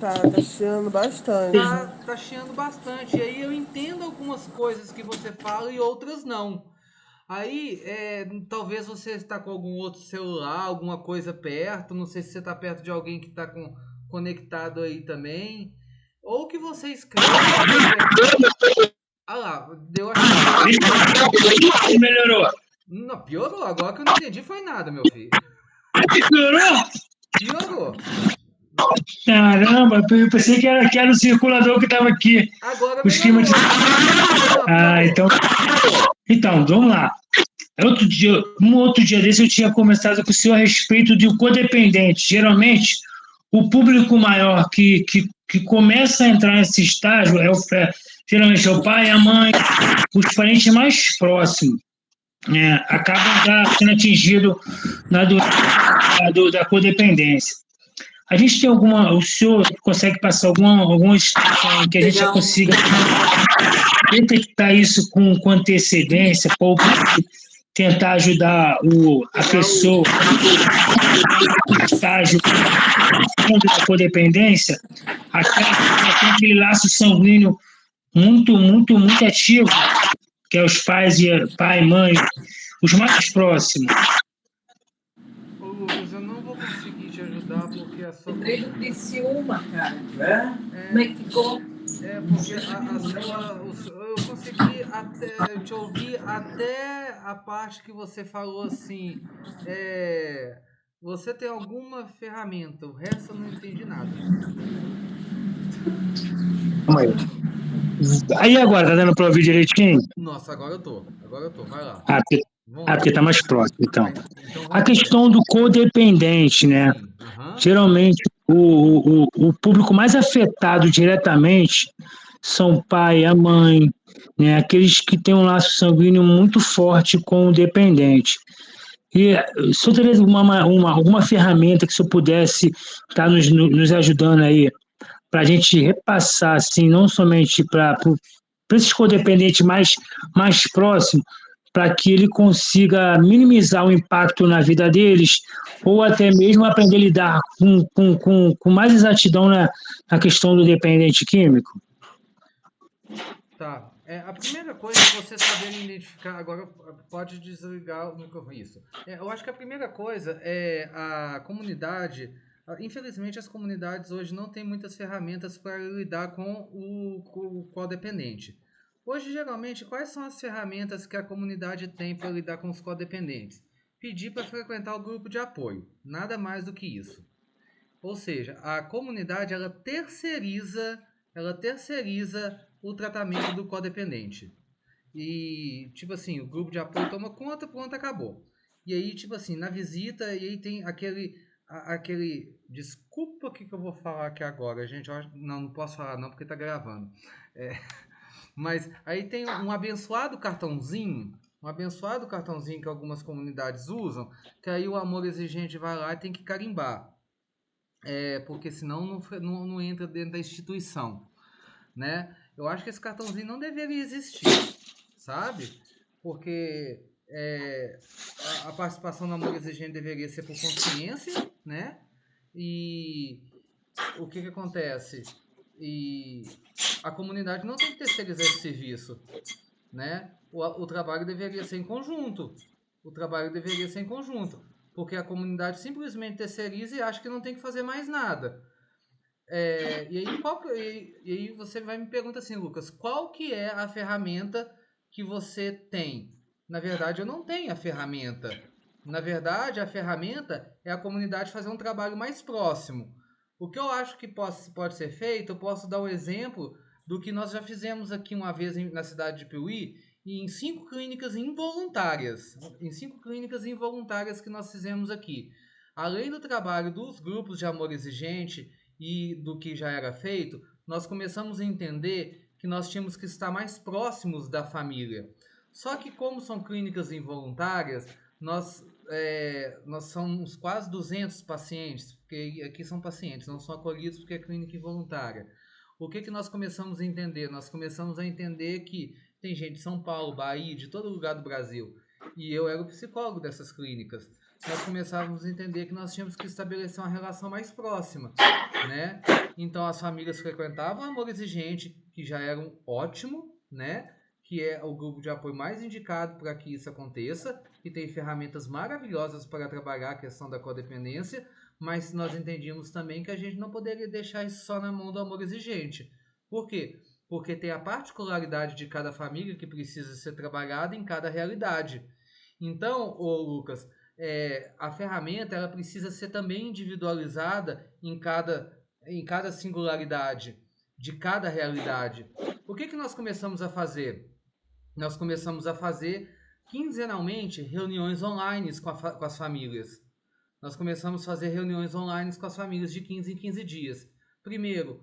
Tá chiando bastante. Tá chiando bastante. E aí eu entendo algumas coisas que você fala e outras não. Aí, talvez você está com algum outro celular, alguma coisa perto. Não sei se você está perto de alguém que está conectado aí também. Ou que você escreve. Ah lá, deu a... Melhorou. Não, piorou. Agora que eu não entendi foi nada, meu filho. Piorou. Caramba, eu pensei que era o circulador que estava aqui. Agora o esquema de... Então, vamos lá. Um outro dia desse eu tinha conversado com o senhor a respeito de um codependente. Geralmente, o público maior que começa a entrar nesse estágio geralmente é o pai, a mãe, os parentes mais próximos. Acabam já sendo atingidos na doença da codependência. A gente tem o senhor consegue passar alguma instrução que a gente já consiga detectar isso com antecedência, para tentar ajudar a pessoa no estágio da codependência, tem aquele laço sanguíneo muito, muito, muito ativo, que é os pais, pai, mãe, os mais próximos. Ô Lucas, eu não vou conseguir te ajudar porque a sua... Lembrei do Criciúma, cara. Como é que ficou? Porque consegui te ouvir até a parte que você falou assim, você tem alguma ferramenta, o resto eu não entendi nada. Calma aí. Aí agora, tá dando pra ouvir direitinho? Nossa, agora eu tô, vai lá. Porque tá mais próximo, então. A questão do codependente, né? Geralmente, o público mais afetado diretamente são o pai, a mãe, né? Aqueles que têm um laço sanguíneo muito forte com o dependente. E se eu teria alguma ferramenta que se eu pudesse estar nos ajudando aí, para a gente repassar, assim, não somente para esses codependentes mais próximos, para que ele consiga minimizar o impacto na vida deles, ou até mesmo aprender a lidar com mais exatidão na questão do dependente químico? Tá. A primeira coisa é você saber identificar. Agora pode desligar o microfone. Isso. Eu acho que a primeira coisa é a comunidade. Infelizmente, as comunidades hoje não têm muitas ferramentas para lidar com o codependente. Hoje, geralmente, quais são as ferramentas que a comunidade tem para lidar com os codependentes? Pedir para frequentar o grupo de apoio. Nada mais do que isso. Ou seja, a comunidade ela terceiriza o tratamento do codependente. E, tipo assim, o grupo de apoio toma conta, pronto, acabou. E aí, tipo assim, na visita, e aí tem aquele desculpa o que eu vou falar aqui agora, gente. Não posso falar não, porque tá gravando. Mas aí tem um abençoado cartãozinho que algumas comunidades usam, que aí o amor exigente vai lá e tem que carimbar. Porque senão não entra dentro da instituição, né? Eu acho que esse cartãozinho não deveria existir, sabe? Porque a participação no amor exigente deveria ser por consciência, né? E o que acontece? E a comunidade não tem que terceirizar esse serviço, né? O trabalho deveria ser em conjunto. Porque a comunidade simplesmente terceiriza e acha que não tem que fazer mais nada. E aí você vai me perguntar assim, Lucas, qual que é a ferramenta que você tem? Na verdade, eu não tenho a ferramenta. Na verdade, a ferramenta é a comunidade fazer um trabalho mais próximo. O que eu acho que pode ser feito, eu posso dar um exemplo do que nós já fizemos aqui uma vez na cidade de Piuí, e em 5 clínicas involuntárias. Em 5 clínicas involuntárias que nós fizemos aqui. Além do trabalho dos grupos de amor exigente e do que já era feito, nós começamos a entender que nós tínhamos que estar mais próximos da família. Só que como são clínicas involuntárias, nós somos quase 200 pacientes, porque aqui são pacientes, não são acolhidos porque é clínica involuntária. O que nós começamos a entender? Nós começamos a entender que tem gente de São Paulo, Bahia, de todo lugar do Brasil, e eu era o psicólogo dessas clínicas. Nós começávamos a entender que nós tínhamos que estabelecer uma relação mais próxima, né? Então as famílias frequentavam o amor exigente, que já era um ótimo, né? Que é o grupo de apoio mais indicado para que isso aconteça, que tem ferramentas maravilhosas para trabalhar a questão da codependência, mas nós entendíamos também que a gente não poderia deixar isso só na mão do amor exigente. Por quê? Porque tem a particularidade de cada família que precisa ser trabalhada em cada realidade. Então, Lucas, a ferramenta ela precisa ser também individualizada em cada singularidade de cada realidade. O que nós começamos a fazer? Nós começamos a fazer quinzenalmente reuniões online com as famílias. Nós começamos a fazer reuniões online com as famílias de 15 em 15 dias. Primeiro,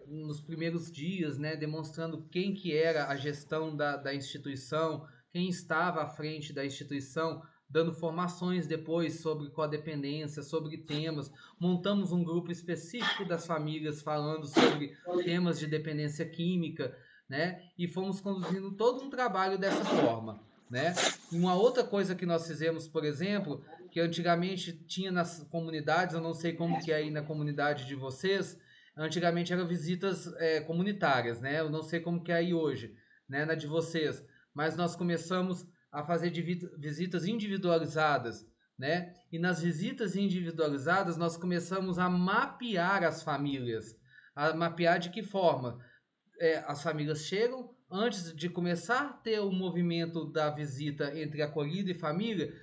nos primeiros dias, né, demonstrando quem que era a gestão da instituição, quem estava à frente da instituição, dando formações depois sobre codependência, sobre temas. Montamos um grupo específico das famílias falando sobre temas de dependência química, né? E fomos conduzindo todo um trabalho dessa forma, né? Uma outra coisa que nós fizemos, por exemplo, que antigamente tinha nas comunidades, eu não sei como que é aí na comunidade de vocês, antigamente eram visitas comunitárias, né? Eu não sei como que é aí hoje, né, na de vocês, mas nós começamos a fazer visitas individualizadas, né? E nas visitas individualizadas nós começamos a mapear as famílias. A mapear de que forma? As famílias chegam, antes de começar a ter o movimento da visita entre acolhido e família,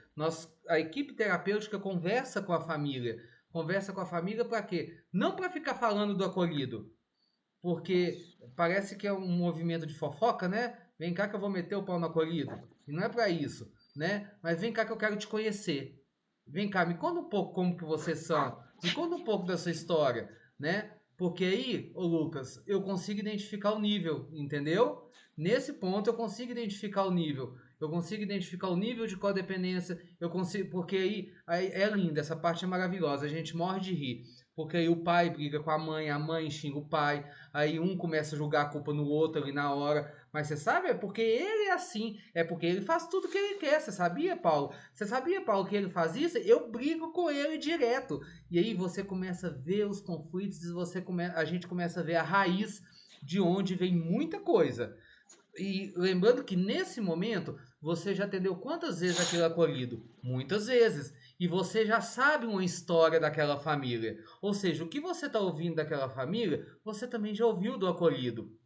a equipe terapêutica conversa com a família. Conversa com a família para quê? Não para ficar falando do acolhido, porque parece que é um movimento de fofoca, né? Vem cá que eu vou meter o pau no acolhido. E não é para isso, né? Mas vem cá que eu quero te conhecer. Vem cá, me conta um pouco como que vocês são. Me conta um pouco da sua história, né? Porque aí, ô Lucas, eu consigo identificar o nível, entendeu? Nesse ponto eu consigo identificar o nível. Eu consigo identificar o nível de codependência. Eu consigo, porque aí é lindo, essa parte é maravilhosa. A gente morre de rir. Porque aí o pai briga com a mãe xinga o pai, aí um começa a jogar a culpa no outro ali na hora. Mas você sabe, é porque ele é assim, é porque ele faz tudo que ele quer. Você sabia, Paulo? Você sabia, Paulo, que ele faz isso? Eu brigo com ele direto. E aí você começa a ver os conflitos, a gente começa a ver a raiz de onde vem muita coisa. E lembrando que nesse momento, você já atendeu quantas vezes aquele acolhido? Muitas vezes. E você já sabe uma história daquela família. Ou seja, o que você está ouvindo daquela família, você também já ouviu do acolhido.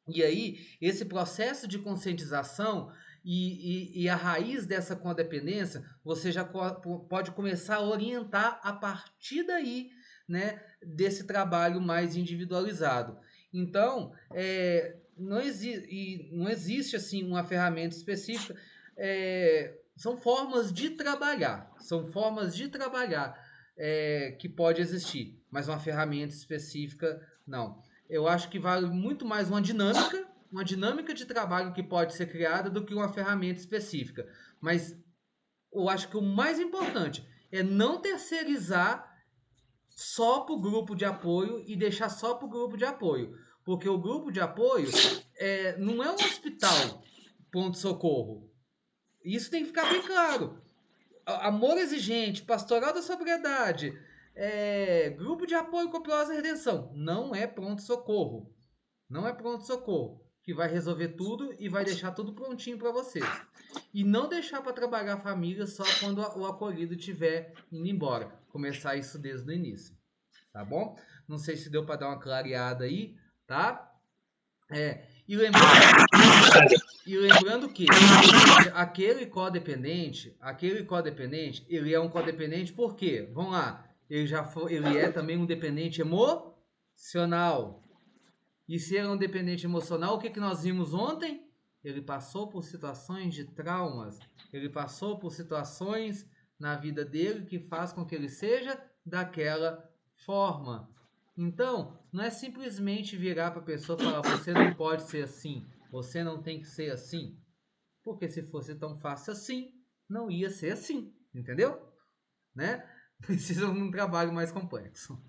E aí, esse processo de conscientização e a raiz dessa codependência, você já pode começar a orientar a partir daí, né, desse trabalho mais individualizado. Então, não existe assim uma ferramenta específica. São formas de trabalhar. Que pode existir, mas uma ferramenta específica, não. Eu acho que vale muito mais uma dinâmica de trabalho que pode ser criada do que uma ferramenta específica. Mas eu acho que o mais importante é não terceirizar só para o grupo de apoio e deixar só para o grupo de apoio. Porque o grupo de apoio não é um hospital, pronto-socorro. Isso tem que ficar bem claro. Amor Exigente, Pastoral da Sobriedade, Grupo de Apoio Copiosa Redenção, não é pronto-socorro. Não é pronto-socorro que vai resolver tudo e vai deixar tudo prontinho para vocês. E não deixar para trabalhar a família só quando o acolhido estiver indo embora. Começar isso desde o início. Tá bom? Não sei se deu para dar uma clareada aí, tá? E lembrando que aquele codependente, ele é um codependente por quê? Vamos lá. Ele é também um dependente emocional. E se ele é um dependente emocional, o que nós vimos ontem? Ele passou por situações de traumas. Ele passou por situações na vida dele que faz com que ele seja daquela forma. Então, não é simplesmente virar para a pessoa e falar: você não pode ser assim, você não tem que ser assim. Porque se fosse tão fácil assim, não ia ser assim, entendeu? Né? Precisa de um trabalho mais complexo.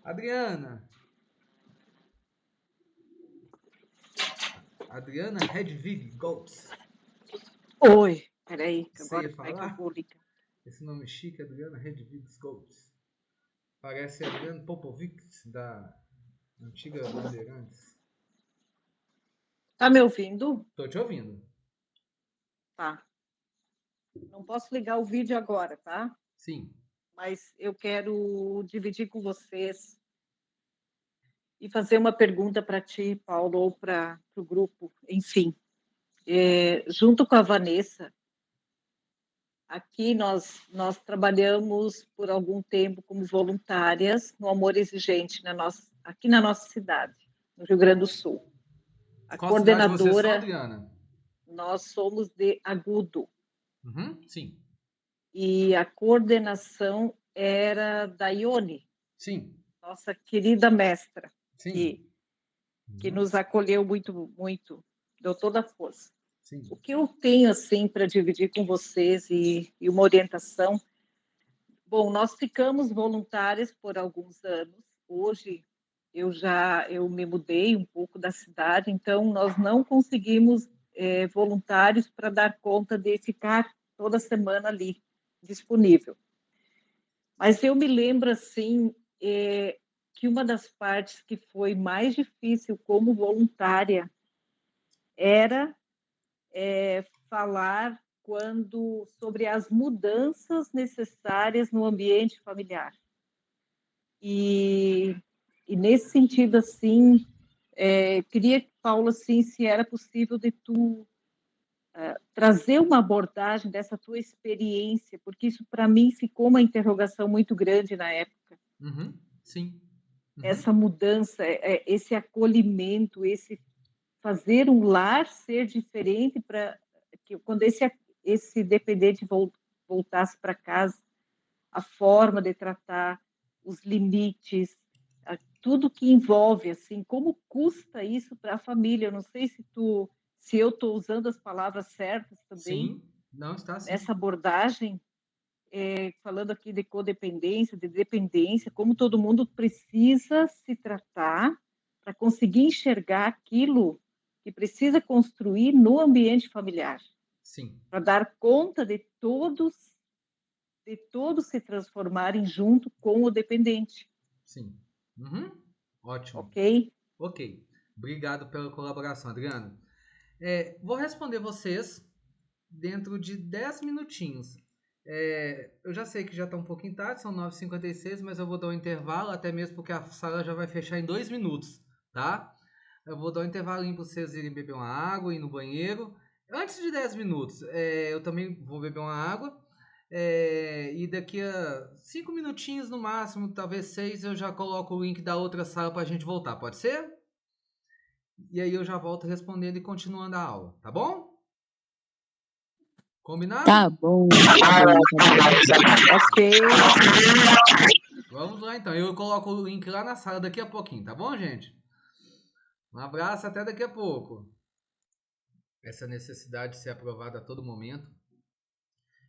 Adriana Hedvig Goltz. Oi, peraí, Você agora vai que eu vou ligar. Esse nome chique, Adriana Hedvig Goltz. Parece Adriano Popovic, da antiga Bandeirantes. Tá me ouvindo? Tô te ouvindo. Tá. Não posso ligar o vídeo agora, tá? Sim. Mas eu quero dividir com vocês e fazer uma pergunta para ti, Paulo, ou para o grupo, enfim. Junto com a Vanessa, aqui nós trabalhamos por algum tempo como voluntárias no Amor Exigente, aqui na nossa cidade, no Rio Grande do Sul. A Qual coordenadora, cidade vocês são, Adriana? Nós somos de Agudo. Sim. E a coordenação era da Ione. Sim. Nossa querida mestra. Sim. Que nos acolheu muito, muito, deu toda a força. Sim. O que eu tenho, assim, para dividir com vocês e uma orientação... Bom, nós ficamos voluntárias por alguns anos. Hoje, eu me mudei um pouco da cidade, então nós não conseguimos voluntários para dar conta de ficar toda semana ali, disponível. Mas eu me lembro, assim, que uma das partes que foi mais difícil como voluntária era falar sobre as mudanças necessárias no ambiente familiar. E nesse sentido, assim, queria Paulo, assim, se era possível de tu trazer uma abordagem dessa tua experiência, porque isso para mim ficou uma interrogação muito grande na época. Sim. Essa mudança, esse acolhimento, esse fazer um lar ser diferente para que quando esse dependente voltasse para casa, a forma de tratar, os limites, tudo que envolve, assim, como custa isso para a família. Eu não sei se eu estou usando as palavras certas também. Sim, não está sim. Nessa abordagem, falando aqui de codependência, de dependência, como todo mundo precisa se tratar para conseguir enxergar aquilo que precisa construir no ambiente familiar. Sim. Para dar conta de todos se transformarem junto com o dependente. Sim. Ótimo. Ok? Ok. Obrigado pela colaboração, Adriana. Vou responder vocês dentro de 10 minutinhos. Eu já sei que já está um pouquinho tarde, são 9h56, mas eu vou dar um intervalo, até mesmo porque a sala já vai fechar em 2 minutos, tá? Eu vou dar um intervalinho para vocês irem beber uma água, ir no banheiro. Antes de 10 minutos, eu também vou beber uma água. E daqui a 5 minutinhos no máximo, talvez 6, eu já coloco o link da outra sala para a gente voltar, pode ser? E aí eu já volto respondendo e continuando a aula, tá bom? Combinado? Tá bom. Ok. Vamos lá então, eu coloco o link lá na sala daqui a pouquinho, tá bom, gente? Um abraço, até daqui a pouco. Essa necessidade de ser aprovada a todo momento,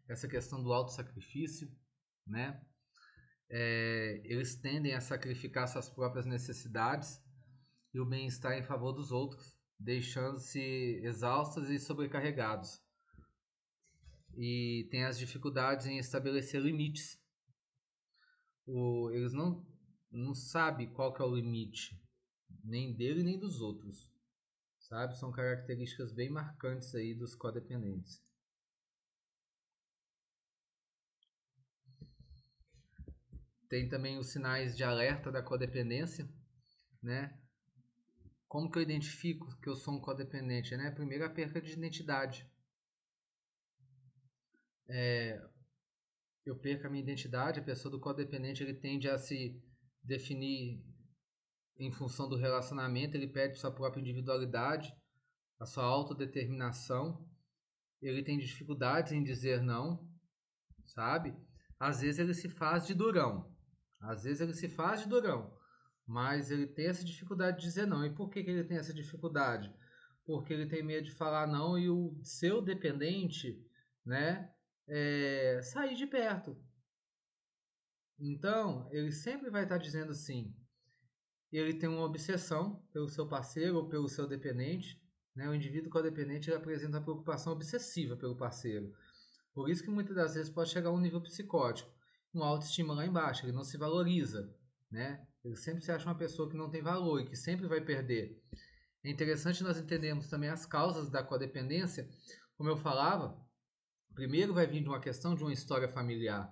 essa questão do autossacrifício, né? Eles tendem a sacrificar suas próprias necessidades e o bem-estar em favor dos outros, deixando-se exaustos e sobrecarregados. E tem as dificuldades em estabelecer limites. Eles não sabem qual que é o limite, nem dele nem dos outros, sabe? São características bem marcantes aí dos codependentes. Tem também os sinais de alerta da codependência, né? Como que eu identifico que eu sou um codependente, né? Primeiro, a perca de identidade. Eu perco a minha identidade, a pessoa do codependente ele tende a se definir em função do relacionamento, ele perde sua própria individualidade, a sua autodeterminação, ele tem dificuldades em dizer não, sabe? Às vezes ele se faz de durão, mas ele tem essa dificuldade de dizer não. E por que ele tem essa dificuldade? Porque ele tem medo de falar não e o seu dependente, né, sair de perto. Então, ele sempre vai estar dizendo sim. Ele tem uma obsessão pelo seu parceiro ou pelo seu dependente, né? O indivíduo codependente ele apresenta uma preocupação obsessiva pelo parceiro. Por isso que muitas das vezes pode chegar a um nível psicótico, uma autoestima lá embaixo, ele não se valoriza, né? Ele sempre se acha uma pessoa que não tem valor e que sempre vai perder. É interessante nós entendermos também as causas da codependência. Como eu falava, primeiro vai vir de uma questão de uma história familiar.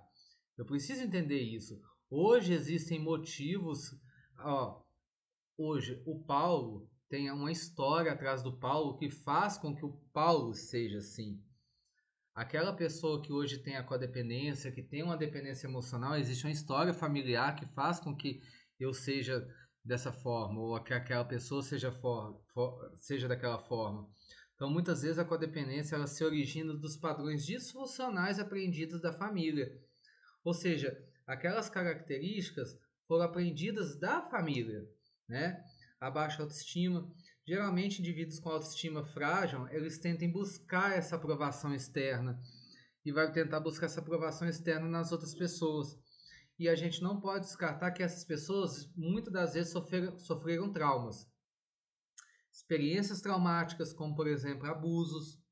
Eu preciso entender isso. Hoje existem motivos. Hoje o Paulo tem uma história atrás do Paulo que faz com que o Paulo seja assim. Aquela pessoa que hoje tem a codependência, que tem uma dependência emocional, existe uma história familiar que faz com que eu seja dessa forma, ou que aquela pessoa seja daquela forma. Então, muitas vezes a codependência ela se origina dos padrões disfuncionais aprendidos da família. Ou seja, aquelas características foram aprendidas da família, né? A baixa autoestima. Geralmente, indivíduos com autoestima frágil, eles tentam buscar essa aprovação externa e vai tentar buscar essa aprovação externa nas outras pessoas. E a gente não pode descartar que essas pessoas, muitas das vezes, sofreram traumas. Experiências traumáticas, como, por exemplo, abusos,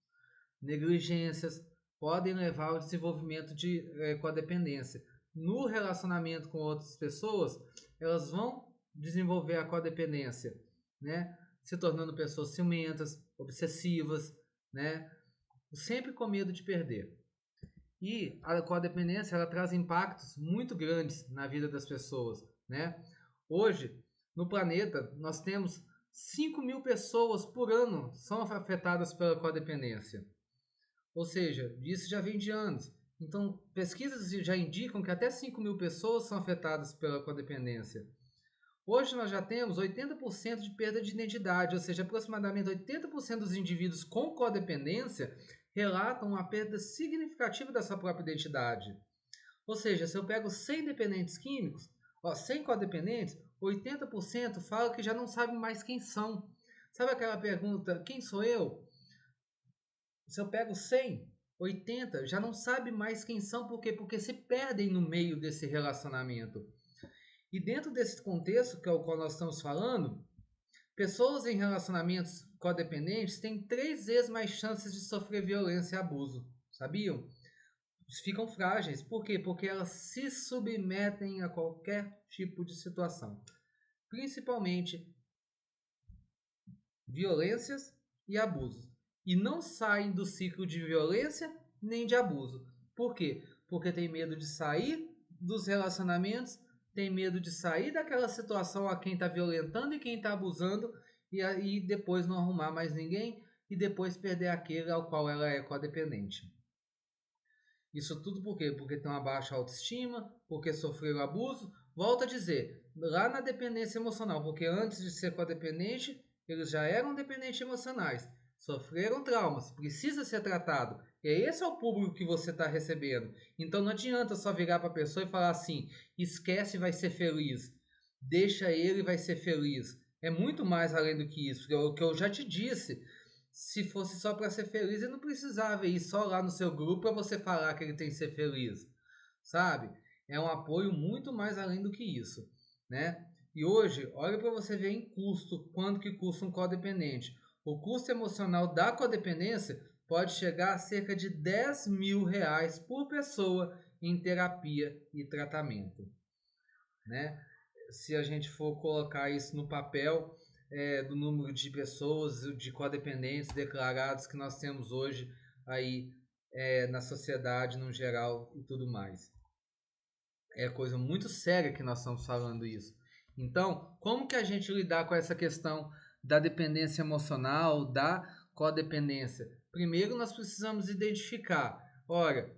negligências, podem levar ao desenvolvimento de codependência. No relacionamento com outras pessoas, elas vão desenvolver a codependência, né? Se tornando pessoas ciumentas, obsessivas, né? Sempre com medo de perder. E a codependência ela traz impactos muito grandes na vida das pessoas, né? Hoje, no planeta, nós temos 5.000 pessoas por ano são afetadas pela codependência. Ou seja, isso já vem de anos. Então, pesquisas já indicam que até 5.000 pessoas são afetadas pela codependência. Hoje nós já temos 80% de perda de identidade, ou seja, aproximadamente 80% dos indivíduos com codependência relatam uma perda significativa da sua própria identidade. Ou seja, se eu pego 100 dependentes químicos, 100 codependentes, 80% falam que já não sabem mais quem são. Sabe aquela pergunta, quem sou eu? Se eu pego 100, 80 já não sabe mais quem são. Por quê? Porque se perdem no meio desse relacionamento. E dentro desse contexto, que é o qual nós estamos falando, pessoas em relacionamentos codependentes têm 3 vezes mais chances de sofrer violência e abuso. Sabiam? Ficam frágeis. Por quê? Porque elas se submetem a qualquer tipo de situação. Principalmente violências e abusos. E não saem do ciclo de violência nem de abuso. Por quê? Porque tem medo de sair dos relacionamentos, tem medo de sair daquela situação a quem está violentando e quem está abusando, e aí depois não arrumar mais ninguém e depois perder aquele ao qual ela é codependente. Isso tudo por quê? Porque tem uma baixa autoestima, porque sofreram abuso. Volto a dizer, lá na dependência emocional, porque antes de ser codependente, eles já eram dependentes emocionais. Sofreram traumas, precisa ser tratado. E esse é o público que você está recebendo. Então não adianta só virar para a pessoa e falar assim, esquece e vai ser feliz. Deixa ele e vai ser feliz. É muito mais além do que isso. O que eu já te disse. Se fosse só para ser feliz, ele não precisava ir só lá no seu grupo para você falar que ele tem que ser feliz. Sabe? É um apoio muito mais além do que isso, né? E hoje, olha para você ver em custo, quanto que custa um codependente. O custo emocional da codependência pode chegar a cerca de R$10.000 por pessoa em terapia e tratamento, né? Se a gente for colocar isso no papel do número de pessoas de codependentes declarados que nós temos hoje aí na sociedade no geral e tudo mais. É coisa muito séria que nós estamos falando isso. Então, como que a gente lidar com essa questão da dependência emocional, da codependência? Primeiro, nós precisamos identificar, olha,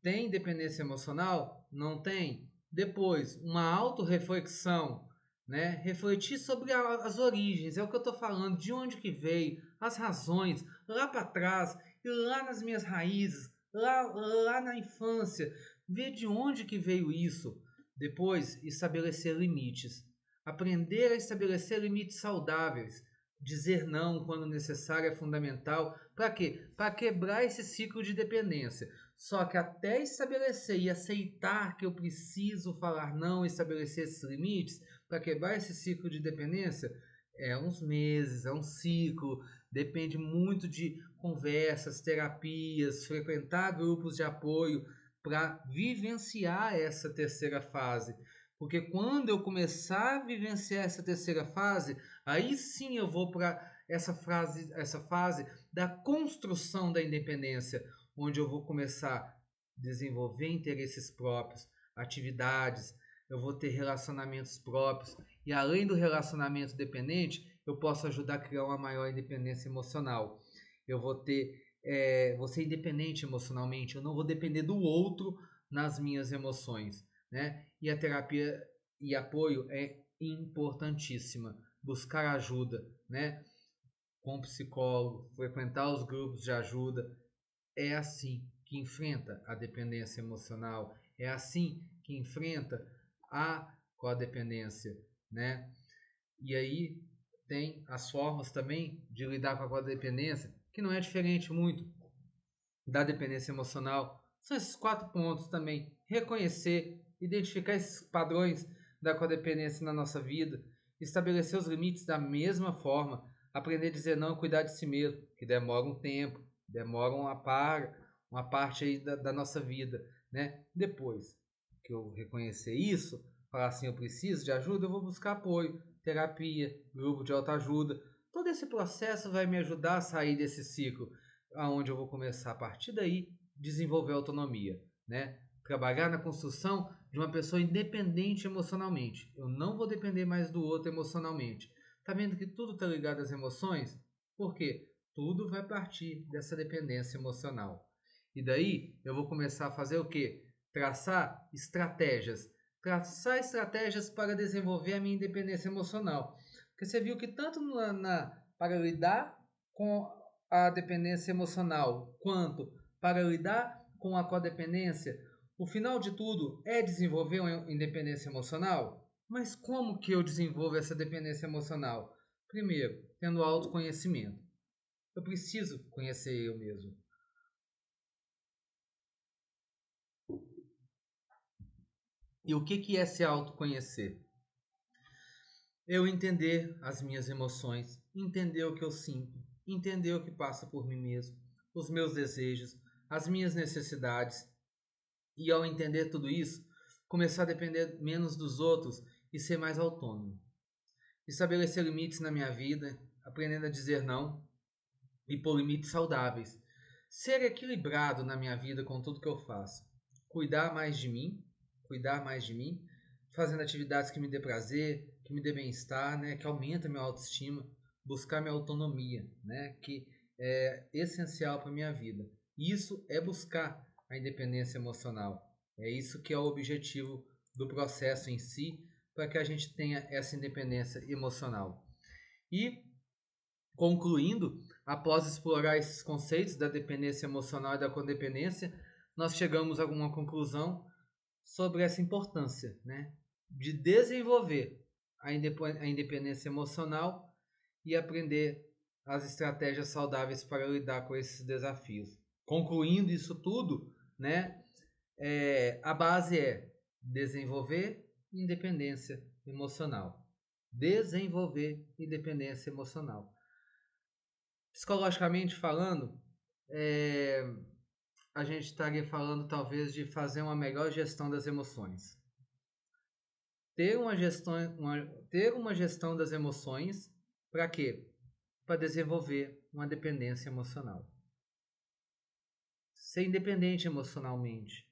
tem dependência emocional? Não tem? Depois, uma autorreflexão, né? Refletir sobre as origens, é o que eu estou falando, de onde que veio, as razões, lá para trás, e lá nas minhas raízes, lá na infância, ver de onde que veio isso. Depois, estabelecer limites. Aprender a estabelecer limites saudáveis. Dizer não quando necessário é fundamental. Para quê? Para quebrar esse ciclo de dependência. Só que até estabelecer e aceitar que eu preciso falar não, estabelecer esses limites, para quebrar esse ciclo de dependência, é uns meses, é um ciclo, depende muito de conversas, terapias, frequentar grupos de apoio para vivenciar essa terceira fase. Porque quando eu começar a vivenciar essa terceira fase, aí sim eu vou para essa fase da construção da independência, onde eu vou começar a desenvolver interesses próprios, atividades, eu vou ter relacionamentos próprios, e além do relacionamento dependente, eu posso ajudar a criar uma maior independência emocional. Eu vou ser independente emocionalmente, eu não vou depender do outro nas minhas emoções, né? E a terapia e apoio é importantíssima. Buscar ajuda, né? Com psicólogo, frequentar os grupos de ajuda. É assim que enfrenta a dependência emocional. É assim que enfrenta a codependência, né? E aí tem as formas também de lidar com a codependência, que não é diferente muito da dependência emocional. São esses 4 pontos também. Reconhecer, identificar esses padrões da codependência na nossa vida, estabelecer os limites da mesma forma, aprender a dizer não e cuidar de si mesmo, que demora um tempo, demora uma parte aí da nossa vida, né? Depois que eu reconhecer isso, falar assim, eu preciso de ajuda, eu vou buscar apoio, terapia, grupo de autoajuda. Todo esse processo vai me ajudar a sair desse ciclo, aonde eu vou começar a partir daí desenvolver autonomia, né? Trabalhar na construção de uma pessoa independente emocionalmente. Eu não vou depender mais do outro emocionalmente. Tá vendo que tudo está ligado às emoções? Por quê? Tudo vai partir dessa dependência emocional. E daí eu vou começar a fazer o quê? Traçar estratégias. Traçar estratégias para desenvolver a minha independência emocional. Porque você viu que tanto para lidar com a dependência emocional, quanto para lidar com a codependência, o final de tudo é desenvolver uma independência emocional? Mas como que eu desenvolvo essa dependência emocional? Primeiro, tendo autoconhecimento. Eu preciso conhecer eu mesmo. E o que é se autoconhecer? Eu entender as minhas emoções, entender o que eu sinto, entender o que passa por mim mesmo, os meus desejos, as minhas necessidades. E ao entender tudo isso, começar a depender menos dos outros e ser mais autônomo. Estabelecer limites na minha vida, aprendendo a dizer não e pôr limites saudáveis. Ser equilibrado na minha vida com tudo que eu faço. Cuidar mais de mim, fazendo atividades que me dê prazer, que me dê bem-estar, né, que aumenta minha autoestima, buscar minha autonomia, né, que é essencial para a minha vida. Isso é buscar a independência emocional. É isso que é o objetivo do processo em si, para que a gente tenha essa independência emocional. E, concluindo, após explorar esses conceitos da dependência emocional e da codependência, nós chegamos a uma conclusão sobre essa importância, né, de desenvolver a independência emocional e aprender as estratégias saudáveis para lidar com esses desafios. Concluindo isso tudo, né, a base é desenvolver independência emocional. Desenvolver independência emocional. Psicologicamente falando, a gente estaria falando talvez de fazer uma melhor gestão das emoções. Ter uma gestão das emoções, para quê? Para desenvolver uma dependência emocional. Ser independente emocionalmente,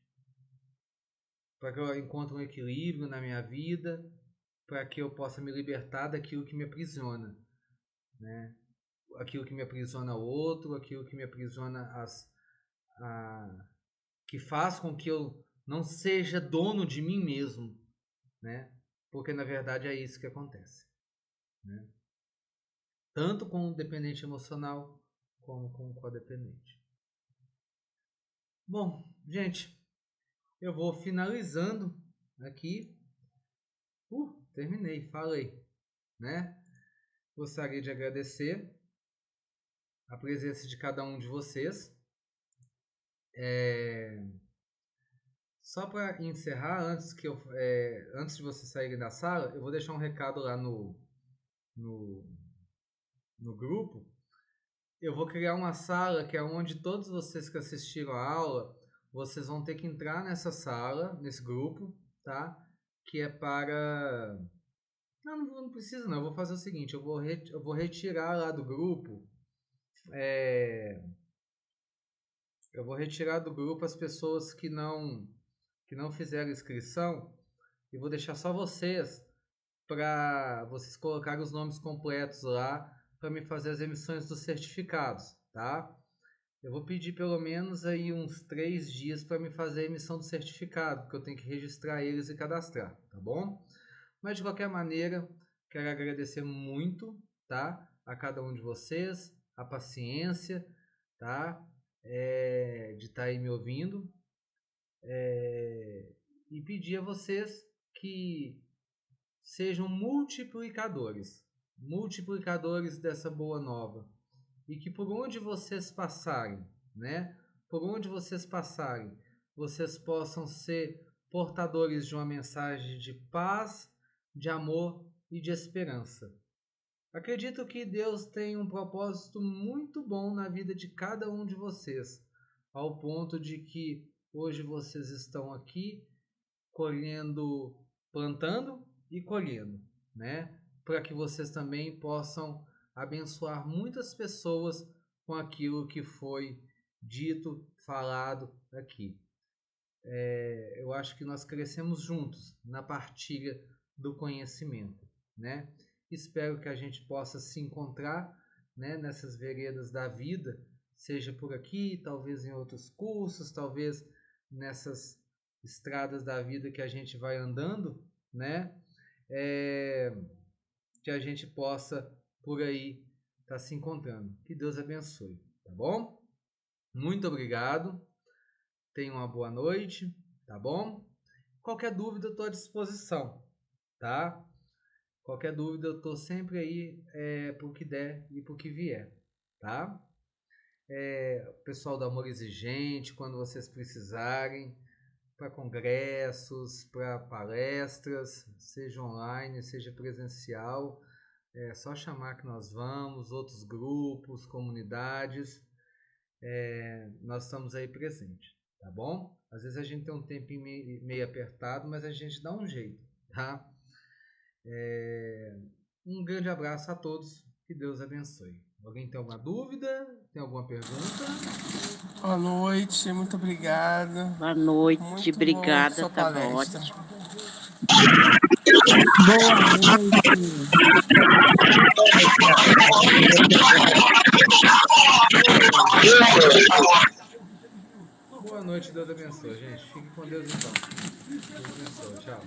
para que eu encontre um equilíbrio na minha vida, para que eu possa me libertar daquilo que me aprisiona, né? Aquilo que me aprisiona o outro, aquilo que me aprisiona que faz com que eu não seja dono de mim mesmo, né? Porque na verdade é isso que acontece, né? Tanto com o dependente emocional como com o codependente. Bom, gente, eu vou finalizando aqui. Terminei, falei, né? Gostaria de agradecer a presença de cada um de vocês. Só para encerrar, antes de vocês saírem da sala, eu vou deixar um recado lá no grupo. Eu vou criar uma sala que é onde todos vocês que assistiram a aula, vocês vão ter que entrar nessa sala, nesse grupo, tá? Que é para... Não precisa não, eu vou fazer o seguinte, eu vou retirar lá do grupo, eu vou retirar do grupo as pessoas que não fizeram inscrição e vou deixar só vocês, para vocês colocarem os nomes completos lá, para me fazer as emissões dos certificados, tá? Eu vou pedir pelo menos aí uns 3 dias para me fazer a emissão do certificado, porque eu tenho que registrar eles e cadastrar, tá bom? Mas de qualquer maneira, quero agradecer muito, tá? A cada um de vocês, a paciência, tá? De estar aí me ouvindo. E pedir a vocês que sejam multiplicadores dessa boa nova. E que por onde vocês passarem, né? Por onde vocês passarem, vocês possam ser portadores de uma mensagem de paz, de amor e de esperança. Acredito que Deus tem um propósito muito bom na vida de cada um de vocês, ao ponto de que hoje vocês estão aqui colhendo, plantando e colhendo, né? Para que vocês também possam abençoar muitas pessoas com aquilo que foi dito, falado aqui. Eu acho que nós crescemos juntos na partilha do conhecimento, né? Espero que a gente possa se encontrar, né, nessas veredas da vida, seja por aqui, talvez em outros cursos, talvez nessas estradas da vida que a gente vai andando, né? Que a gente possa por aí estar se encontrando. Que Deus abençoe, tá bom? Muito obrigado. Tenha uma boa noite, tá bom? Qualquer dúvida eu estou à disposição, tá? Qualquer dúvida eu estou sempre aí pro que der e pro que vier, tá? Pessoal do Amor Exigente, quando vocês precisarem, para congressos, para palestras, seja online, seja presencial, é só chamar que nós vamos, outros grupos, comunidades, nós estamos aí presentes, tá bom? Às vezes a gente tem um tempinho meio apertado, mas a gente dá um jeito, tá? Um grande abraço a todos, que Deus abençoe. Alguém tem alguma dúvida? Tem alguma pergunta? Boa noite, muito obrigado. Boa noite, muito obrigada, sua tá palestra. ótimo. Boa noite, Deus abençoe, gente. Fique com Deus então. Deus abençoe, tchau.